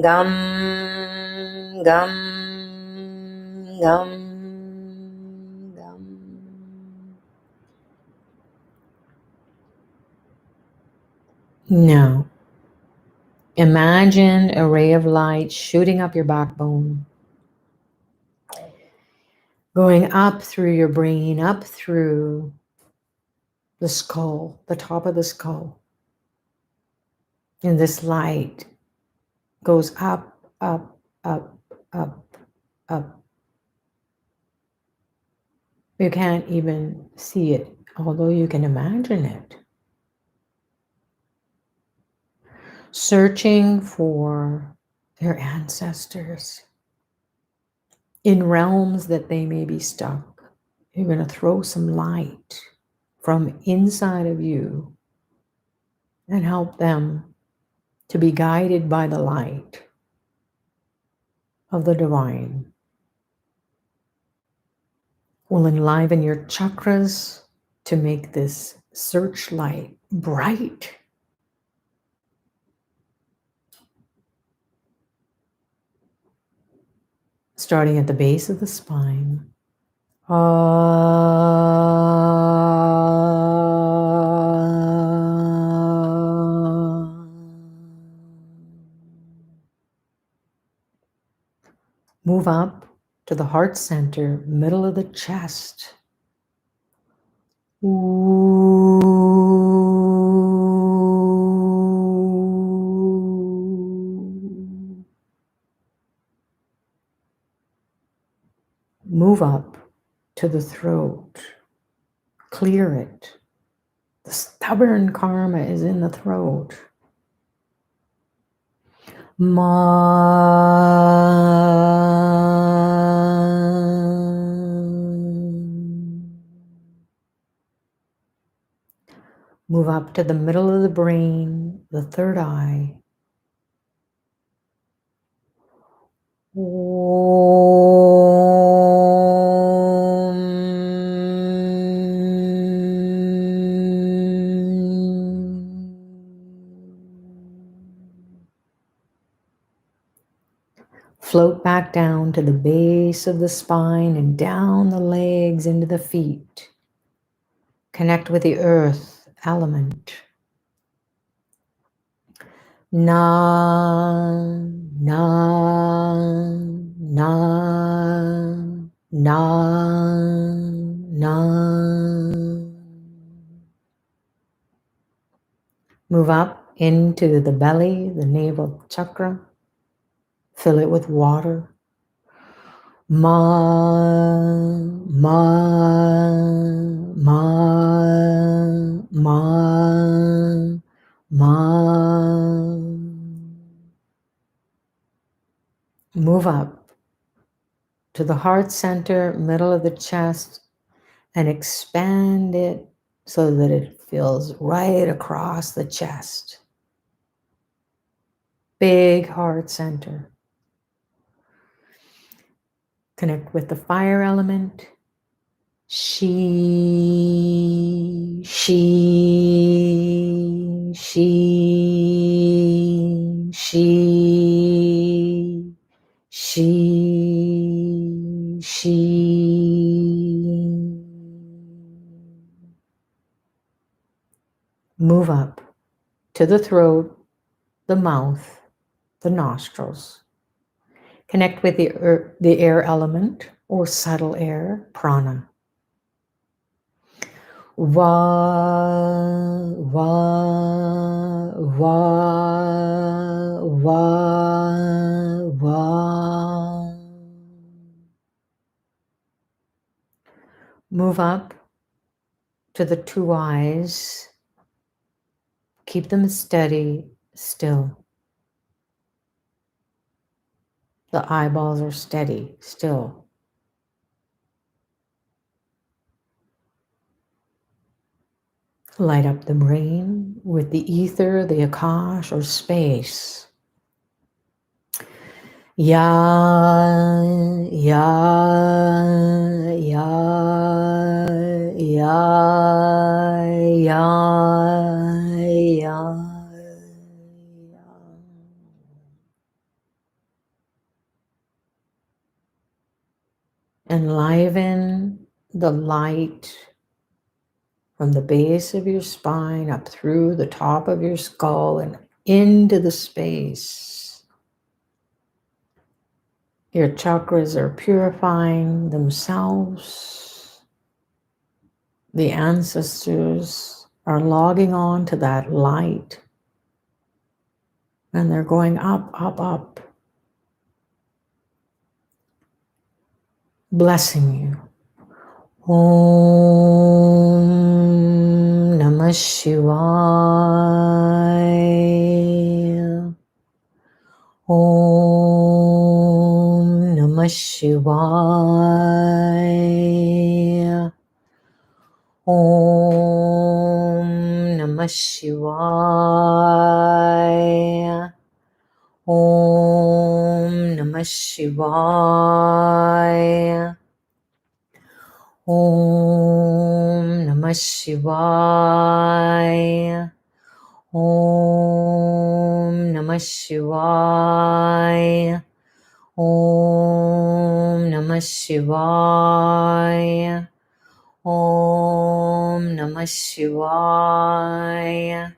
gum, gum, gum, gum. Now, imagine a ray of light shooting up your backbone, going up through your brain, up through the skull, the top of the skull. And this light goes up, up, up, up, up. You can't even see it, although you can imagine it. Searching for their ancestors in realms that they may be stuck. You're going to throw some light from inside of you and help them to be guided by the light of the divine. Will enliven your chakras to make this searchlight bright. Starting at the base of the spine. Move up to the heart center, middle of the chest. Move up to the throat. Clear it. The stubborn karma is in the throat. Move up to the middle of the brain, the third eye. Float back down to the base of the spine and down the legs into the feet. Connect with the earth element. Na, na, na, na, na. Move up into the belly, the navel chakra. Fill it with water. Ma, ma, ma, ma, ma. Move up to the heart center, middle of the chest, and expand it so that it feels right across the chest. Big heart center. Connect with the fire element. She, she, she, she, she. Move up to the throat, the mouth, the nostrils. Connect with the air element or subtle air, prana. Va, va, va, va, va. Move up to the two eyes. Keep them steady, still. The eyeballs are steady, still. Light up the brain with the ether, the akash, or space. Ya, ya, ya, ya, ya, ya. Enliven the light from the base of your spine up through the top of your skull and into the space. Your chakras are purifying themselves. The ancestors are logging on to that light. And they're going up, up, up. Blessing you. Om Namah Shivaya. Om Namah Shivaya. Om Namah Shivaya. Om Namah Shivaya. Om Namah Shivaya. Om Namah Shivaya. Om Namah Shivaya. Om Namah Shivaya.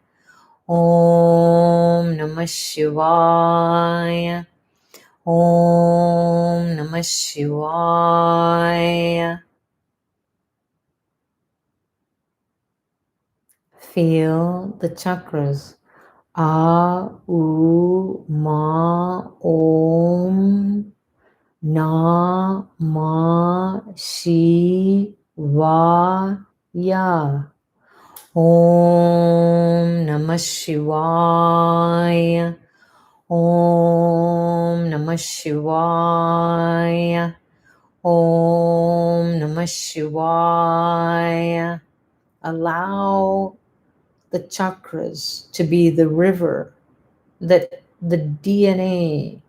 Om Namah Shivaya. Om Namah Shivaya. Feel the chakras. A, U, Ma, Om, Na, Ma, Shi, Va, Ya. Om Namah Shivaya. Om Namah Shivaya. Om Namah Shivaya. Allow the chakras to be the river that the DNA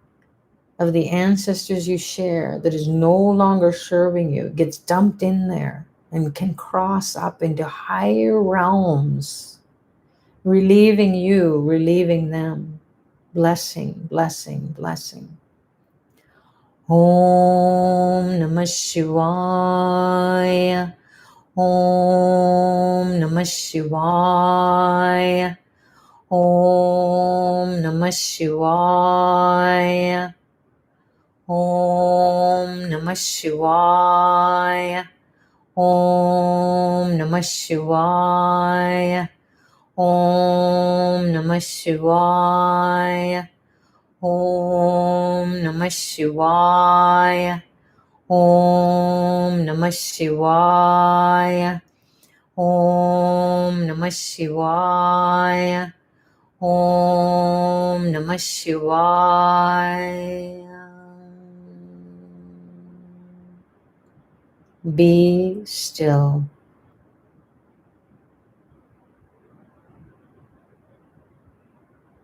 of the ancestors you share that is no longer serving you gets dumped in there and can cross up into higher realms, relieving you, relieving them. Blessing, blessing, blessing. Om Namah Shivaya. Om Namah Shivaya. Om Namah Shivaya. Om Namah Shivaya. Om Namah Shivaya. Om Namah Shivaya. Om Namah Shivaya. Om Namah Shivaya. Om Namah Shivaya. Om Namah Shivaya. Be still.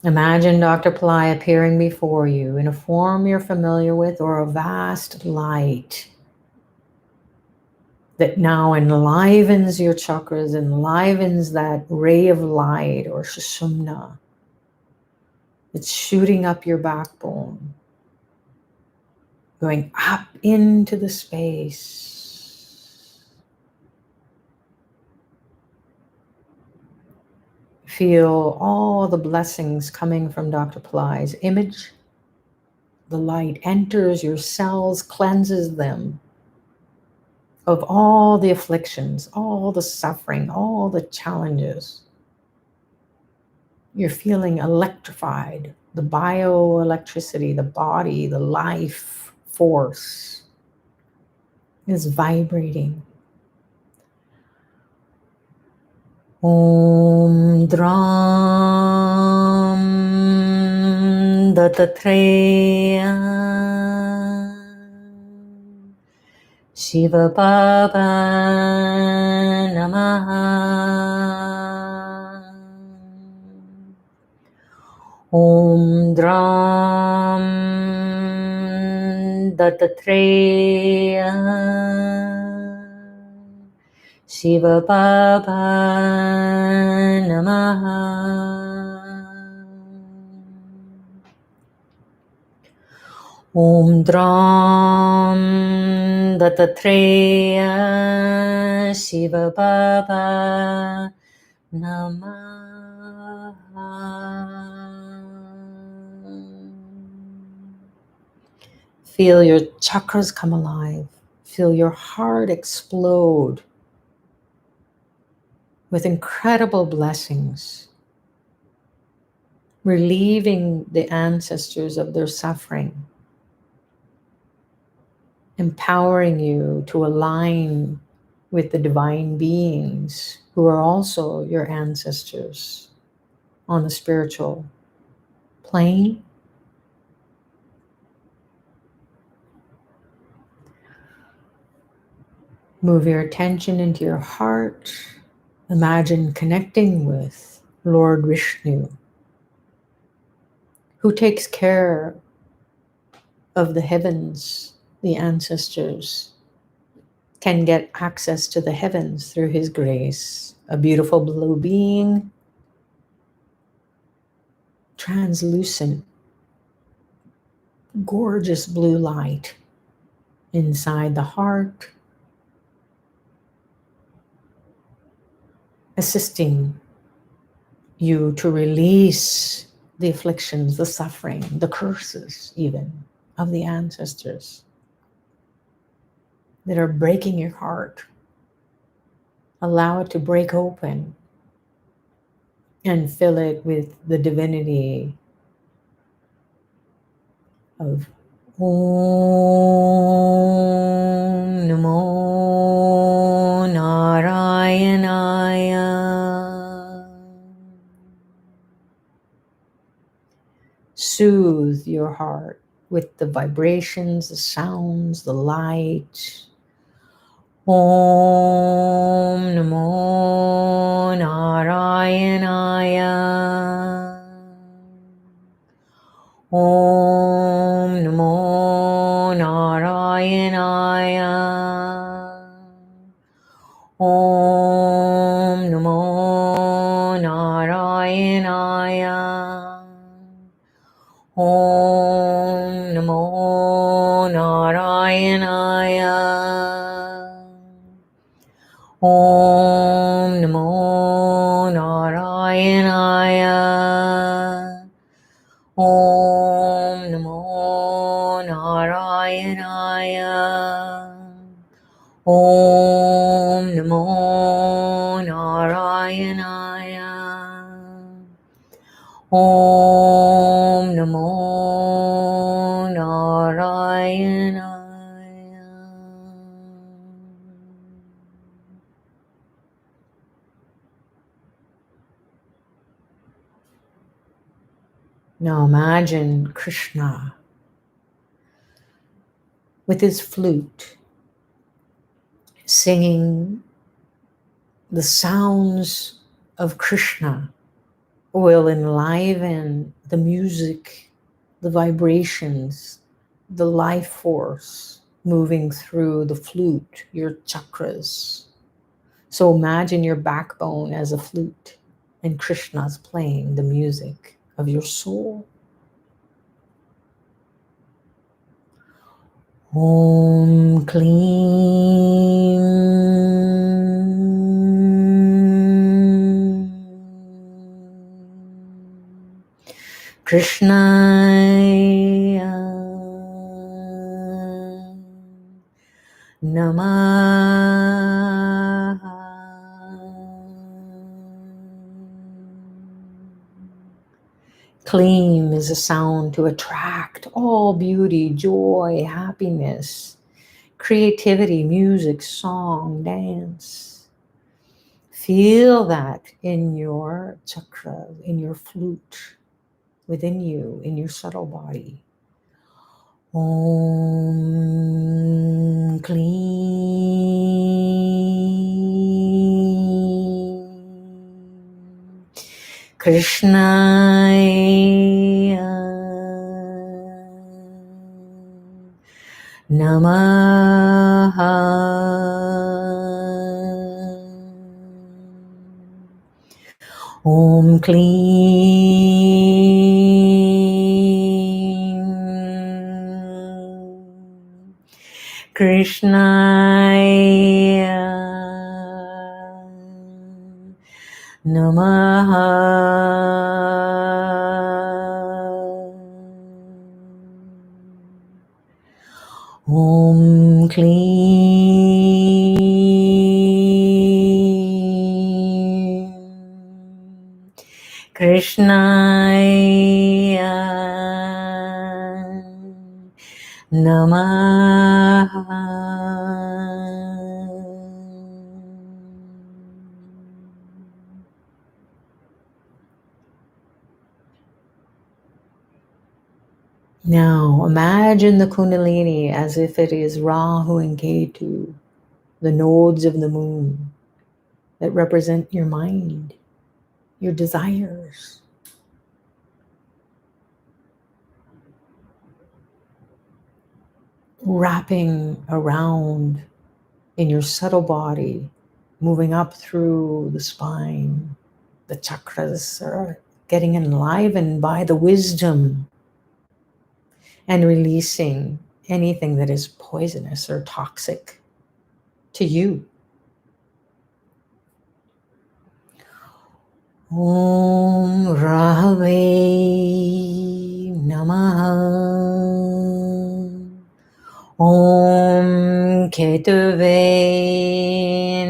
Imagine Dr. Pillai appearing before you in a form you're familiar with or a vast light that now enlivens your chakras, enlivens that ray of light or Sushumna. It's shooting up your backbone, going up into the space. Feel all the blessings coming from Dr. Pillai's image. The light enters your cells, cleanses them of all the afflictions, all the suffering, all the challenges. You're feeling electrified. The bioelectricity, the body, the life force is vibrating. Om Dram Dattatreya Shiva Baba Namaha. Om Dram Dattatreya Shiva Baba Namaha. Om Dram Dattatreya Shiva Baba Namaha. Feel your chakras come alive. Feel your heart explode with incredible blessings, relieving the ancestors of their suffering, empowering you to align with the divine beings who are also your ancestors on the spiritual plane. Move your attention into your heart. Imagine connecting with Lord Vishnu, who takes care of the heavens. The ancestors can get access to the heavens through his grace. A beautiful blue being, translucent, gorgeous blue light inside the heart, assisting you to release the afflictions, the suffering, the curses even of the ancestors that are breaking your heart. Allow it to break open and fill it with the divinity of Om Namo Narayanaya. Soothe your heart with the vibrations, the sounds, the light. Om Namo Narayanaya. Om Namo Narayanaya. Om Namo Narayanaya. Om Namo Narayanaya. Om Namo Narayanaya. Om Namo Narayanaya. Om Namo Narayanaya. Om Namo Narayanaya. Now imagine Krishna with his flute singing the sounds of Krishna will enliven the music, the vibrations, the life force moving through the flute, your chakras. So imagine your backbone as a flute and Krishna's playing the music of your soul. Om Kleem Krishnaya Namaha. Kleem is a sound to attract all beauty, joy, happiness, creativity, music, song, dance. Feel that in your chakra, in your flute, within you, in your subtle body. Om Kleem Krishnaya Namaha. Om Kleem Krishnaya Namaha. Om Kleem Krishnaya Namaha. Now imagine the Kundalini as if it is Rahu and Ketu, the nodes of the moon that represent your mind, your desires. Wrapping around in your subtle body, moving up through the spine. The chakras are getting enlivened by the wisdom and releasing anything that is poisonous or toxic to you. Om Rahave Namaha. Ketuve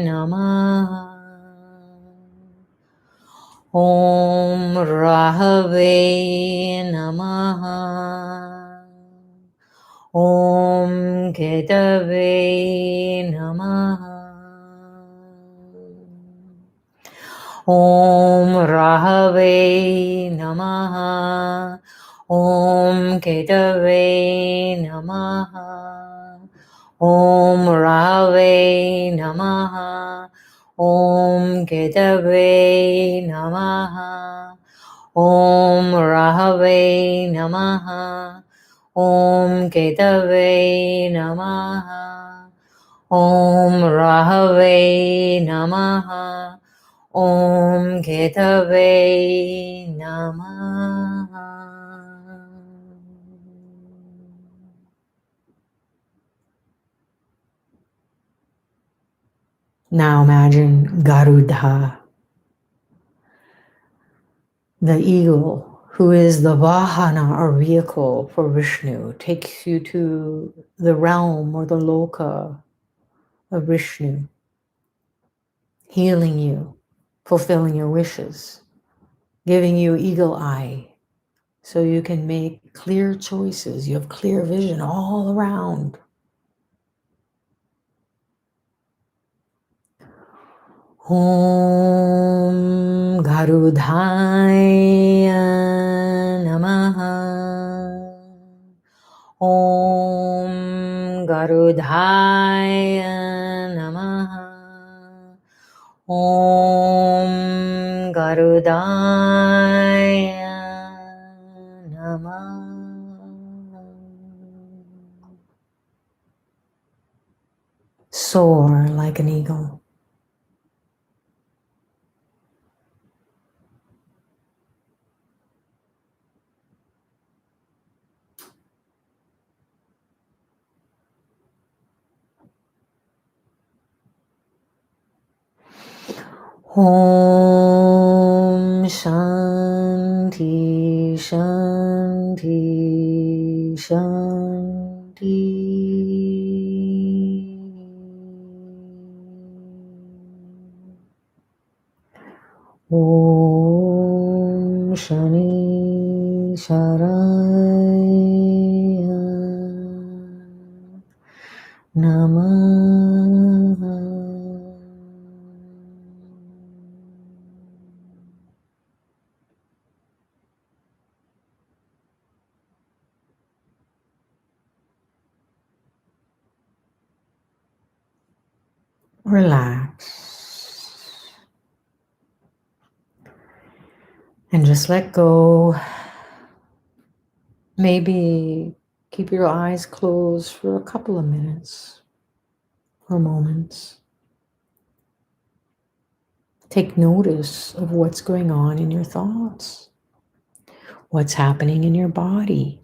Namaha. Om Rahave Namaha. Om Ketave Namaha. Om Rahave Namaha. Om Ketave Namaha. Om Rahave Namaha. Om Ketave Namaha. Om Rahave Namaha. Om Ketave Namaha. Om Rahave Namaha. Om Ketave Namaha. Now imagine Garuda, the eagle, who is the Vahana or vehicle for Vishnu, takes you to the realm or the loka of Vishnu, healing you, fulfilling your wishes, giving you eagle eye so you can make clear choices. You have clear vision all around. Om Garudhaya Namaha. Om Garudhaya Namaha. Om Garudhaya Namaha. Soar like an eagle. Om Shanti Shanti Shanti. Om Shani Sharaya Namaha. Relax and just let go. Maybe keep your eyes closed for a couple of minutes or moments. Take notice of what's going on in your thoughts, what's happening in your body,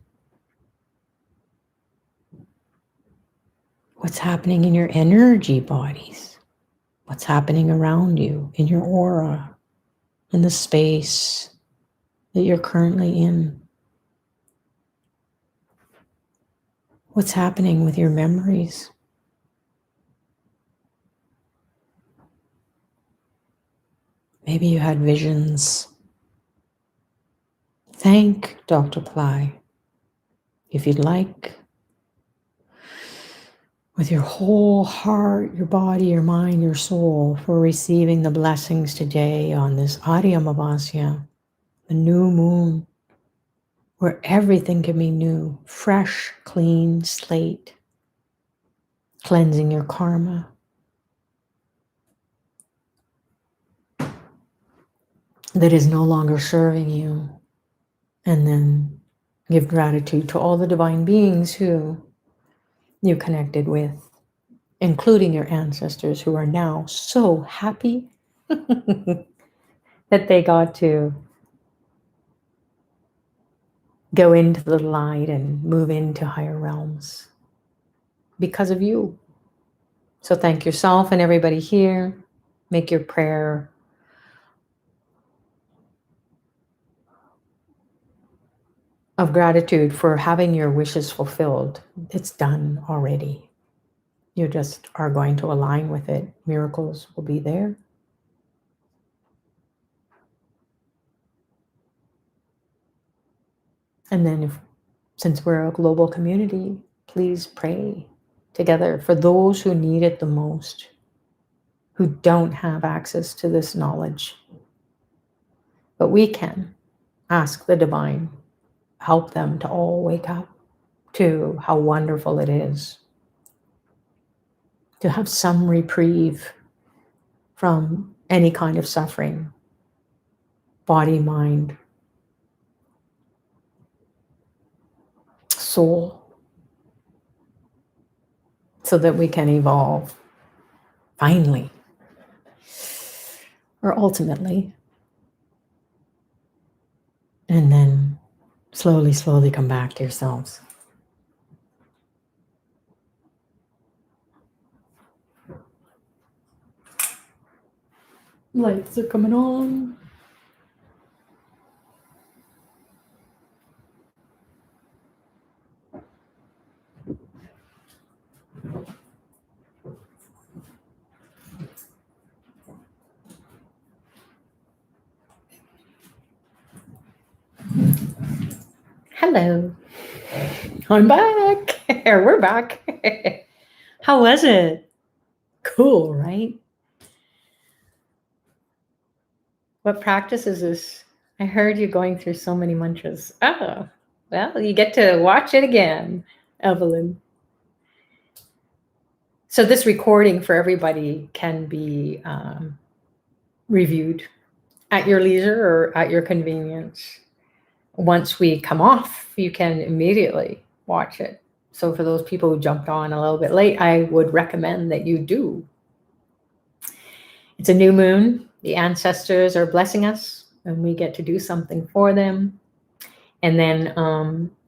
what's happening in your energy bodies, what's happening around you in your aura, in the space that you're currently in. What's happening with your memories? Maybe you had visions. Thank Dr. Pillai, if you'd like, with your whole heart, your body, your mind, your soul, for receiving the blessings today on this Aadi Amavasya, the new moon, where everything can be new, fresh, clean slate, cleansing your karma. That is no longer serving you. And then give gratitude to all the divine beings who you connected with, including your ancestors who are now so happy that they got to go into the light and move into higher realms because of you. So thank yourself and everybody here. Make your prayer of gratitude for having your wishes fulfilled. It's done already. You just are going to align with it. Miracles will be there. And then since we're a global community, please pray together for those who need it the most, who don't have access to this knowledge. But we can ask the divine, help them to all wake up to how wonderful it is to have some reprieve from any kind of suffering, body, mind, soul, so that we can evolve finally, or ultimately, and then slowly, slowly come back to yourselves. Lights are coming on. Hello. I'm back. We're back. How was it? Cool, right? What practice is this? I heard you going through so many mantras. Oh, well, you get to watch it again, Evelyn. So this recording for everybody can be reviewed at your leisure or at your convenience. Once we come off, you can immediately watch it. So for those people who jumped on a little bit late, I would recommend that you do. It's a new moon. The ancestors are blessing us, and we get to do something for them. And then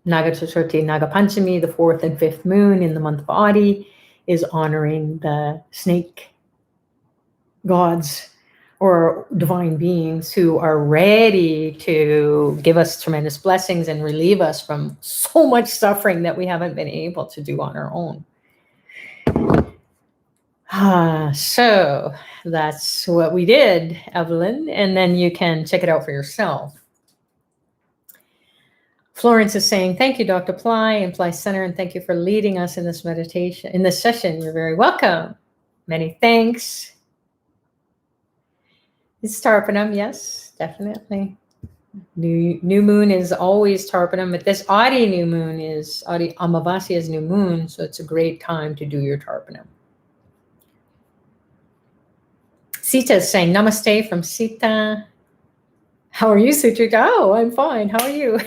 Naga Chaturthi, Naga Panchami, the 4th and 5th moon in the month of Aadi, is honoring the snake gods or divine beings who are ready to give us tremendous blessings and relieve us from so much suffering that we haven't been able to do on our own. So that's what we did, Evelyn, and then you can check it out for yourself. Florence is saying, thank you, Dr. Pillai and Pillai Center, and thank you for leading us in this meditation, in this session. You're very welcome. Many thanks. It's Tarpanam, yes, definitely. New moon is always Tarpanam, but this Aadi new moon is Aadi Amavasya's new moon, so it's a great time to do your Tarpanam. Sita is saying namaste from Sita. How are you, Suchita? Oh, I'm fine. How are you?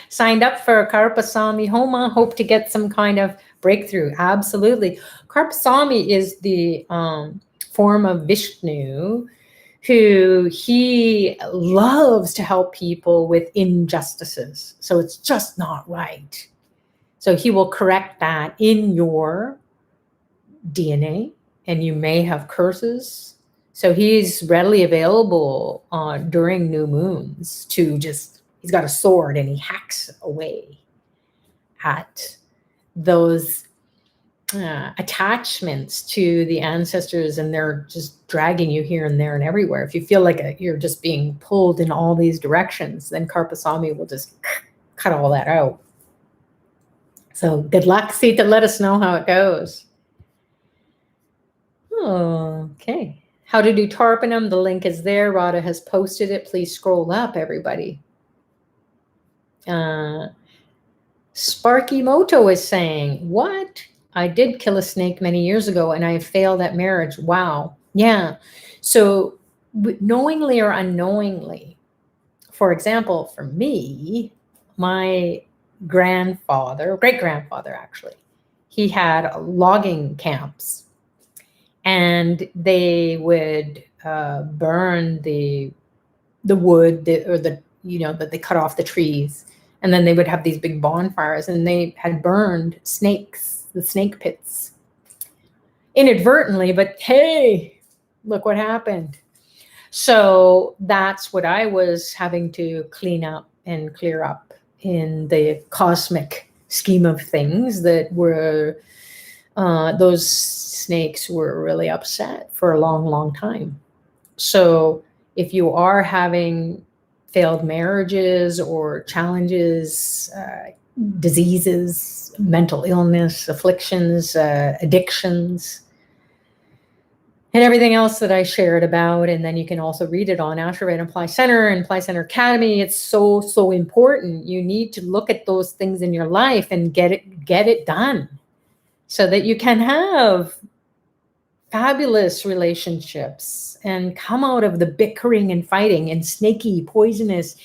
Signed up for Karpasami Homa. Hope to get some kind of breakthrough. Absolutely. Karpasami is the form of Vishnu, who he loves to help people with injustices. So it's just not right. So he will correct that in your DNA, and you may have curses. So he's readily available during new moons to he's got a sword and he hacks away at those attachments to the ancestors, and they're just dragging you here and there and everywhere. If you feel like you're just being pulled in all these directions, then Karpasami will just cut all that out. So good luck, Sita. Let us know how it goes. Okay. How to do Tarpanam, the link is there. Radha has posted it. Please scroll up, everybody. Sparky Moto is saying, what? I did kill a snake many years ago and I failed at marriage. Wow. Yeah. So knowingly or unknowingly, for example, for me, my grandfather, great-grandfather actually, he had logging camps. And they would burn the wood that they cut off the trees, and then they would have these big bonfires, and they had burned snakes, the snake pits, inadvertently. But hey, look what happened. So that's what I was having to clean up and clear up in the cosmic scheme of things that were those snakes were really upset for a long, long time. So if you are having failed marriages or challenges, diseases, mental illness, afflictions, addictions, and everything else that I shared about, and then you can also read it on Asheville and Apply Center and Apply Center Academy. It's so, so important. You need to look at those things in your life and get it done so that you can have fabulous relationships and come out of the bickering and fighting and snaky, poisonous,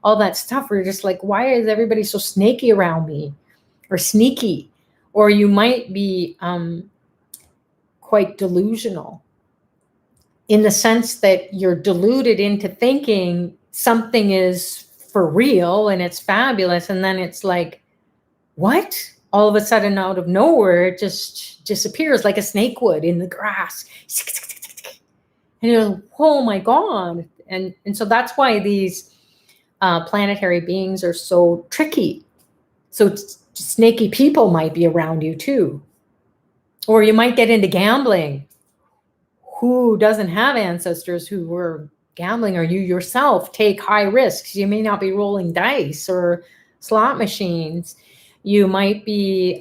all that stuff. We're just like, why is everybody so snaky around me, or sneaky? Or you might be quite delusional in the sense that you're deluded into thinking something is for real and it's fabulous. And then it's like, what? All of a sudden, out of nowhere, it just disappears like a snake would in the grass. And you're like, oh my God. And so that's why these planetary beings are so tricky. So snaky people might be around you too. Or you might get into gambling. Who doesn't have ancestors who were gambling, or you yourself take high risks? You may not be rolling dice or slot machines. You might be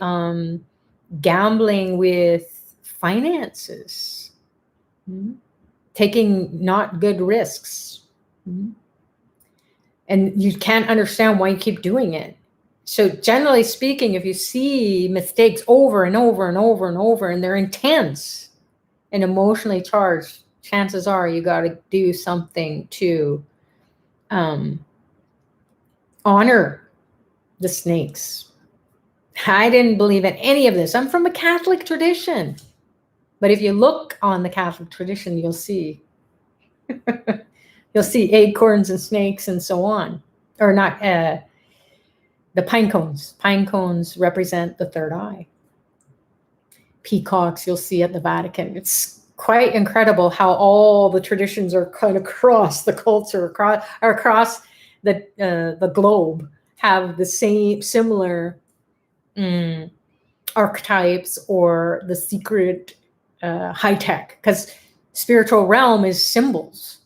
gambling with finances, taking not good risks. And you can't understand why you keep doing it. So generally speaking, if you see mistakes over and over and over and over, and they're intense and emotionally charged, chances are you got to do something to honor the snakes. I didn't believe in any of this. I'm from a Catholic tradition. But if you look on the Catholic tradition, you'll see acorns and snakes and so on. Or not, the pine cones. Pine cones represent the third eye. Peacocks you'll see at the Vatican. It's quite incredible how all the traditions are kind of across the culture, across the globe, have the same similar archetypes or the secret high tech, because spiritual realm is symbols.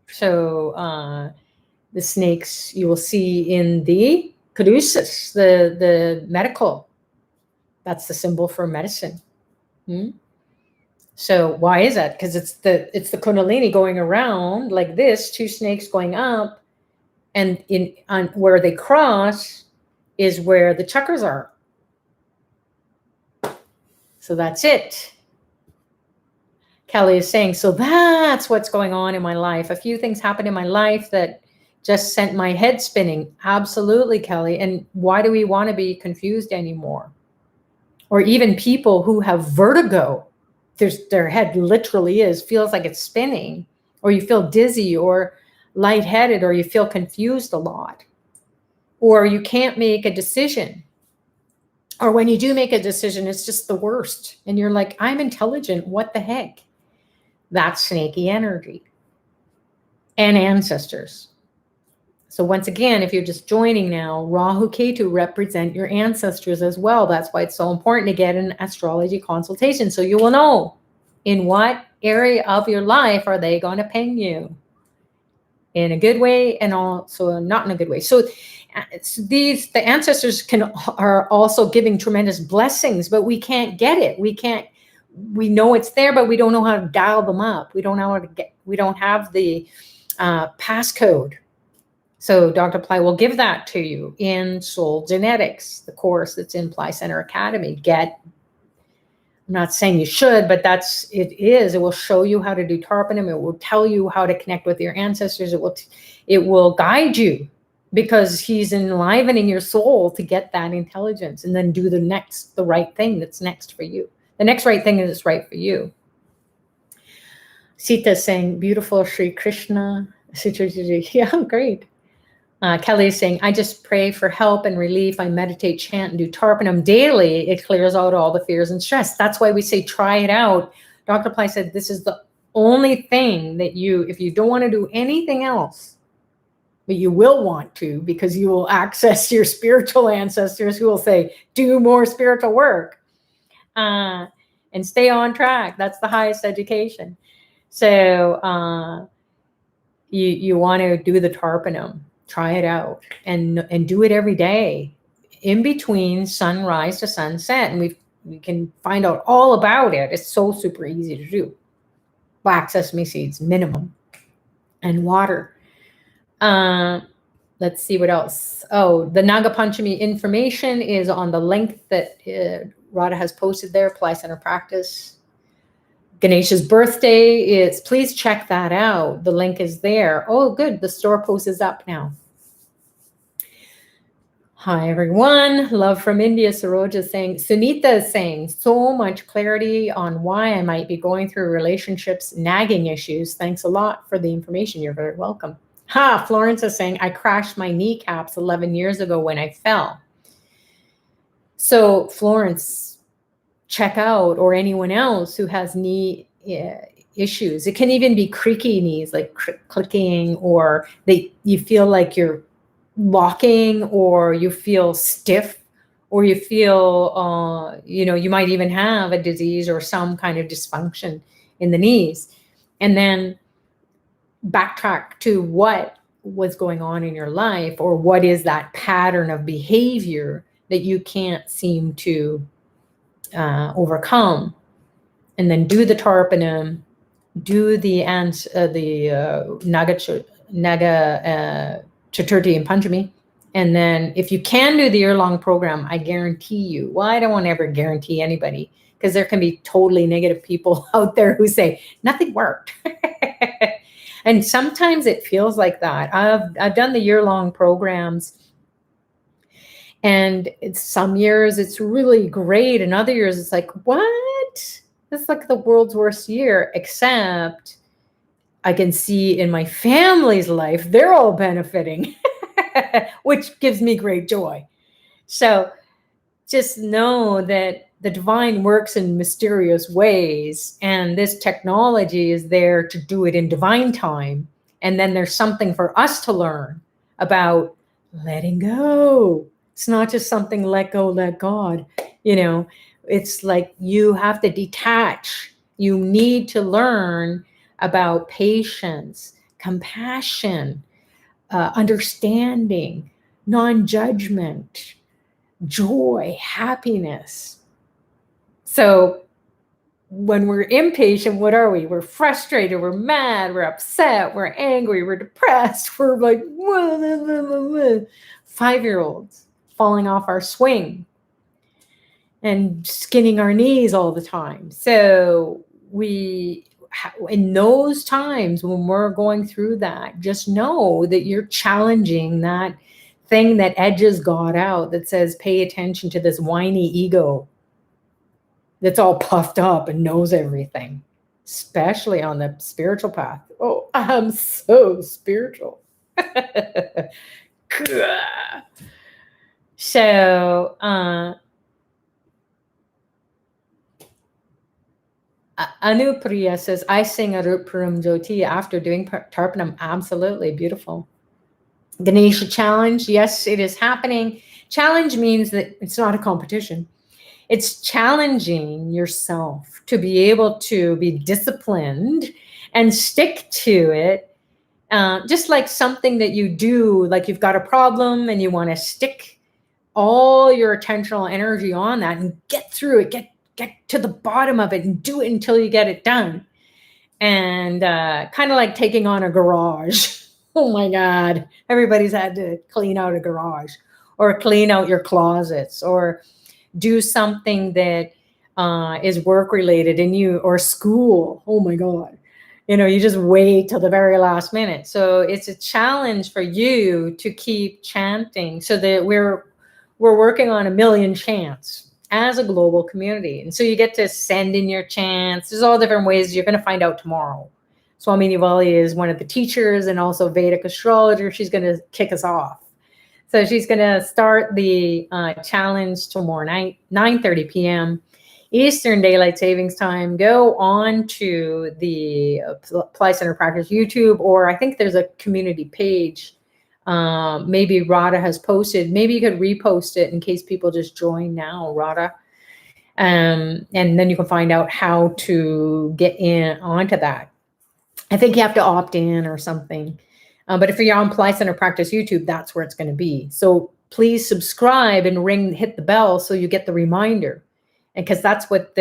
So the snakes you will see in the caduceus, the medical, that's the symbol for medicine. So why is that? Because it's the Kundalini going around like this, two snakes going up, and on where they cross is where the chakras are. So that's it. Kelly is saying, so that's what's going on in my life. A few things happened in my life that just sent my head spinning. Absolutely, Kelly. And why do we want to be confused anymore? Or even people who have vertigo, their head literally feels like it's spinning, or you feel dizzy or lightheaded, or you feel confused a lot, or you can't make a decision. Or when you do make a decision, it's just the worst. And you're like, I'm intelligent. What the heck? That's snaky energy and ancestors. So once again, if you're just joining now, Rahu Ketu represent your ancestors as well. That's why it's so important to get an astrology consultation, so you will know in what area of your life are they going to ping you, in a good way and also not in a good way. So the ancestors are also giving tremendous blessings, but we can't get it. We know it's there, but we don't know how to dial them up. We don't have the passcode. So Dr. Pillai will give that to you in Soul Genetics, the course that's in Pillai Center Academy. I'm not saying you should, but it will show you how to do Tarpanum. It will tell you how to connect with your ancestors. It will guide you, because he's enlivening your soul to get that intelligence and then do the right thing that's next for you. The next right thing is right for you. Sita is saying, beautiful Sri Krishna. Yeah, great. Kelly is saying, I just pray for help and relief. I meditate, chant, and do Tarpanam daily. It clears out all the fears and stress. That's why we say try it out. Dr. Pillai said this is the only thing that if you don't want to do anything else, but you will want to, because you will access your spiritual ancestors who will say, do more spiritual work. and stay on track. That's the highest education. So you want to do the tarpanum, try it out, and do it every day in between sunrise to sunset. And we can find out all about it. It's so super easy to do. Black sesame seeds minimum, and water. Let's see what else. Oh, the Naga Panchami information is on the link that Radha has posted there, Pillai Center Practice. Ganesha's birthday is, please check that out. The link is there. Oh, good. The store post is up now. Hi, everyone. Love from India. Saroja saying, Sunita is saying, so much clarity on why I might be going through relationships, nagging issues. Thanks a lot for the information. You're very welcome. Ha, Florence is saying, I crashed my kneecaps 11 years ago when I fell. So Florence, check out, or anyone else who has knee issues. It can even be creaky knees, like clicking, or you feel like you're locking, or you feel stiff, or you feel, you might even have a disease or some kind of dysfunction in the knees. And then backtrack to what was going on in your life, or what is that pattern of behavior that you can't seem to overcome. And then do the tarpanam, do the Naga Chaturthi and Panchami. And then if you can do the year-long program, I guarantee you, well, I don't want to ever guarantee anybody, because there can be totally negative people out there who say, nothing worked. And sometimes it feels like that. I've done the year-long programs, and some years it's really great, and other years it's like, what? It's like the world's worst year, except I can see in my family's life, they're all benefiting, which gives me great joy. So just know that the divine works in mysterious ways, and this technology is there to do it in divine time. And then there's something for us to learn about letting go. It's not just something let go, let God. It's like you have to detach. You need to learn about patience, compassion, understanding, non-judgment, joy, happiness. So when we're impatient, what are we? We're frustrated, we're mad, we're upset, we're angry, we're depressed, we're like 5-year-olds falling off our swing and skinning our knees all the time. So in those times when we're going through that, just know that you're challenging that thing that edges God out, that says, pay attention to this whiny ego that's all puffed up and knows everything, especially on the spiritual path. Oh, I'm so spiritual. So, Anupriya says, I sing Arupuram Jyoti after doing Tarpanam. Absolutely beautiful. Ganesha challenge. Yes, it is happening. Challenge means that it's not a competition. It's challenging yourself to be able to be disciplined and stick to it. Just like something that you do, like you've got a problem and you want to stick all your attentional energy on that and get through it, get to the bottom of it and do it until you get it done. And kind of like taking on a garage. Oh my God, everybody's had to clean out a garage, or clean out your closets, or do something that is work related, or school. Oh my God. You just wait till the very last minute. So it's a challenge for you to keep chanting, so that we're working on 1,000,000 chants as a global community. And so you get to send in your chants. There's all different ways. You're going to find out tomorrow. Swami Nivali is one of the teachers and also Vedic astrologer. She's going to kick us off. So she's going to start the challenge tomorrow night, 9:30 p.m. Eastern Daylight Savings Time. Go on to the Pillai Center Practice YouTube, or I think there's a community page. Maybe Radha has posted. Maybe you could repost it in case people just join now, Radha. And then you can find out how to get in onto that. I think you have to opt in or something. But if you're on Pillai Center Practice YouTube, that's where it's going to be. So please subscribe and hit the bell so you get the reminder. And because that's what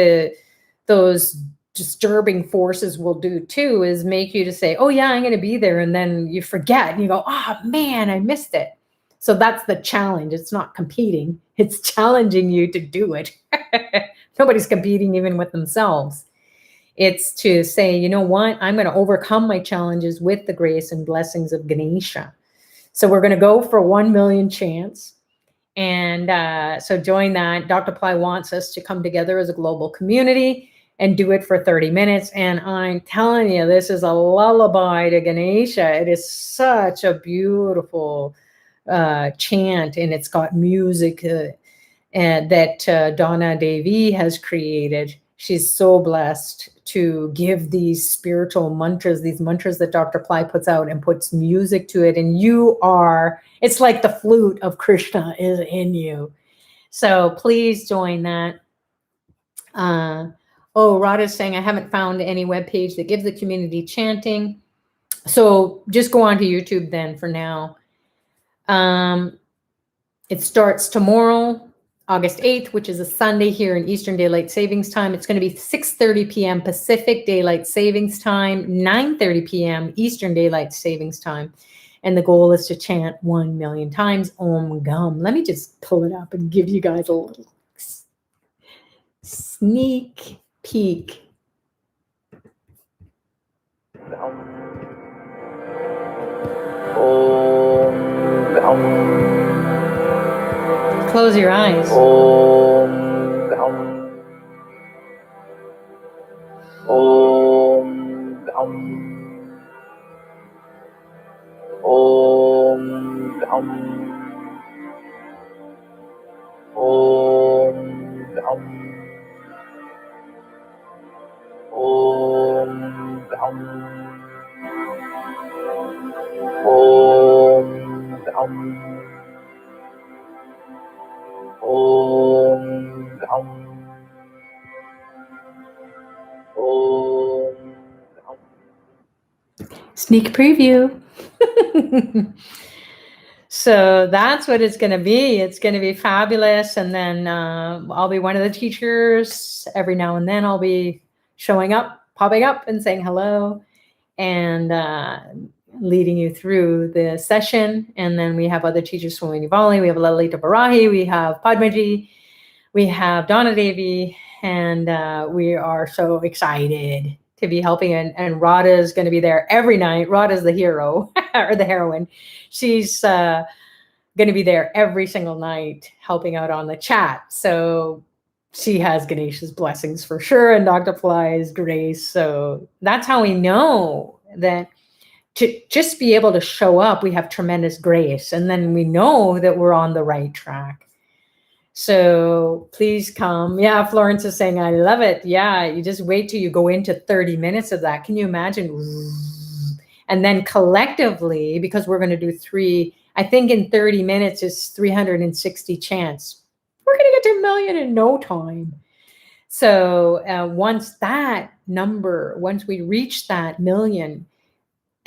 those disturbing forces will do too, is make you to say, oh yeah, I'm going to be there. And then you forget and you go, oh man, I missed it. So that's the challenge. It's not competing. It's challenging you to do it. Nobody's competing even with themselves. It's to say, you know what? I'm going to overcome my challenges with the grace and blessings of Ganesha. So we're going to go for 1 million chants. And so join that. Dr. Pillai wants us to come together as a global community and do it for 30 minutes. And I'm telling you, this is a lullaby to Ganesha. It is such a beautiful chant, and it's got music and that Donna Devi has created. She's so blessed to give these spiritual mantras, these mantras that Dr. Pillai puts out and puts music to it. And it's like the flute of Krishna is in you. So please join that. Radha's saying, I haven't found any webpage that gives the community chanting. So just go on to YouTube then for now. It starts tomorrow, August 8th, which is a Sunday here in Eastern Daylight Savings Time. It's going to be 6:30 p.m. Pacific Daylight Savings Time, 9:30 p.m. Eastern Daylight Savings Time. And the goal is to chant 1 million times Om Gum. Let me just pull it up and give you guys a little sneak peek. Close your eyes. Om Gam. Om Gam. Om Gam. Om Gam. Om Gam. Om Gam. Om Gam. Om Gam. Sneak preview. So that's what it's going to be. It's going to be fabulous. And then I'll be one of the teachers. Every now and then I'll be showing up, popping up and saying hello and leading you through the session. And then we have other teachers from Univali. We have Lalita Barahi. We have Padmaji. We have Donna Devi. And we are so excited to be helping. And Radha is going to be there every night. Radha is the hero or the heroine. She's going to be there every single night helping out on the chat. So she has Ganesha's blessings for sure and Dr. Pillai's grace. So that's how we know that to just be able to show up, we have tremendous grace. And then we know that we're on the right track. So please come. Yeah, Florence is saying, I love it. Yeah, you just wait till you go into 30 minutes of that. Can you imagine? And then collectively, because we're going to do 3, I think in 30 minutes is 360 chants. We're going to get to 1 million in no time. So once we reach that 1 million,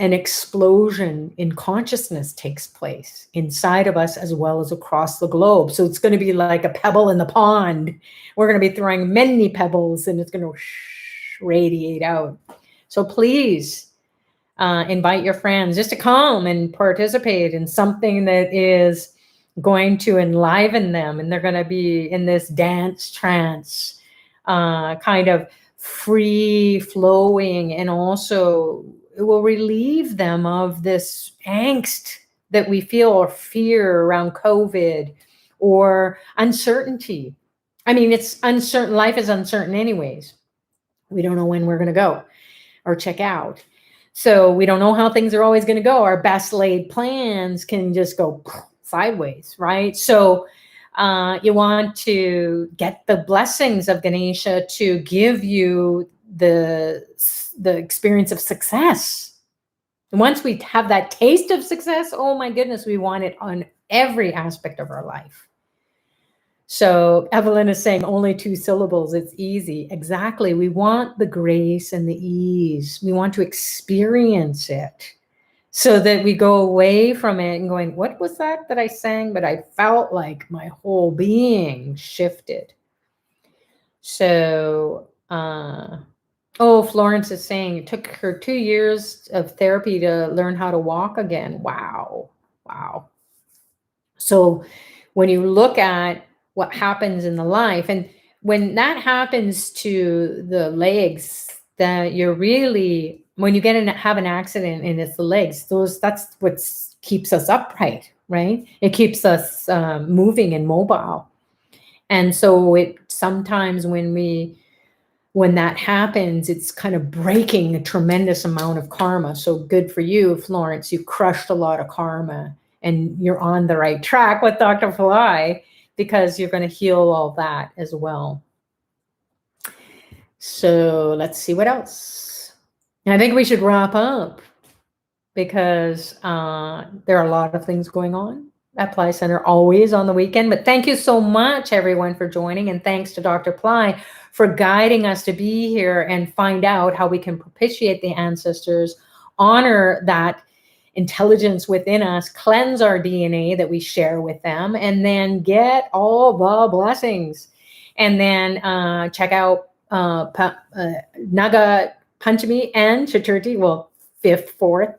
an explosion in consciousness takes place inside of us as well as across the globe. So it's going to be like a pebble in the pond. We're going to be throwing many pebbles and it's going to radiate out. So please invite your friends just to come and participate in something that is going to enliven them. And they're going to be in this dance trance, kind of free flowing, and also it will relieve them of this angst that we feel or fear around COVID or uncertainty. I mean, it's uncertain. Life is uncertain anyways. We don't know when we're going to go or check out. So we don't know how things are always going to go. Our best laid plans can just go sideways, right? So you want to get the blessings of Ganesha to give you the experience of success. And once we have that taste of success, oh my goodness, we want it on every aspect of our life. So Evelyn is saying only 2 syllables. It's easy. Exactly. We want the grace and the ease. We want to experience it so that we go away from it and going, what was that I sang? But I felt like my whole being shifted. So, oh, Florence is saying it took her 2 years of therapy to learn how to walk again. Wow. Wow. So when you look at what happens in the life, and when that happens to the legs, that you're really, when you have an accident and it's the legs, that's what keeps us upright, right? It keeps us moving and mobile. And so it sometimes when that happens, it's kind of breaking a tremendous amount of karma. So good for you, Florence. You crushed a lot of karma and you're on the right track with Dr. Pillai because you're going to heal all that as well. So let's see what else. And I think we should wrap up because there are a lot of things going on at Pillai Center always on the weekend. But thank you so much, everyone, for joining. And thanks to Dr. Pillai for guiding us to be here and find out how we can propitiate the ancestors, honor that intelligence within us, cleanse our DNA that we share with them, and then get all the blessings. And then check out Naga Panchami and Chaturthi, well, 5th, 4th.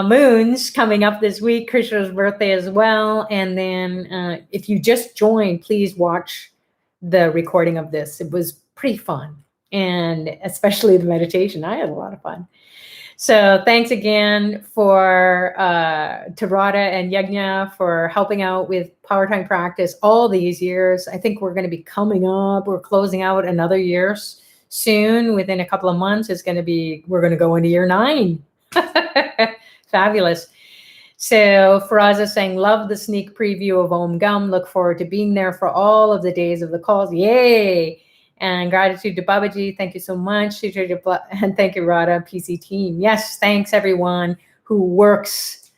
Moons coming up this week, Krishna's birthday as well. And then if you just joined, please watch the recording of this. It was pretty fun. And especially the meditation. I had a lot of fun. So thanks again for Tarada and Yajna for helping out with PowerTime practice all these years. I think we're going to be coming up. We're closing out another year soon. Within a couple of months, we're going to go into year 9. Fabulous. So Faraz is saying, love the sneak preview of Om Gum. Look forward to being there for all of the days of the calls. Yay. And gratitude to Babaji. Thank you so much. And thank you, Radha, PC team. Yes, thanks everyone who works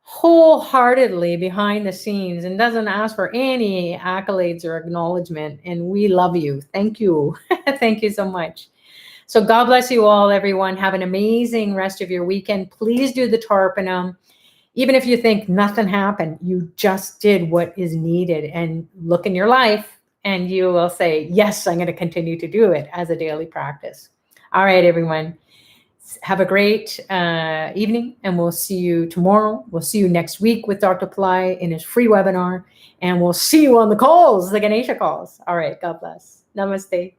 wholeheartedly behind the scenes and doesn't ask for any accolades or acknowledgement. And we love you. Thank you. Thank you so much. So God bless you all, everyone. Have an amazing rest of your weekend. Please do the Tarpanam. Even if you think nothing happened, you just did what is needed. And look in your life and you will say, yes, I'm going to continue to do it as a daily practice. All right, everyone. Have a great evening, and we'll see you tomorrow. We'll see you next week with Dr. Pillai in his free webinar, and we'll see you on the calls, the Ganesha calls. All right, God bless. Namaste.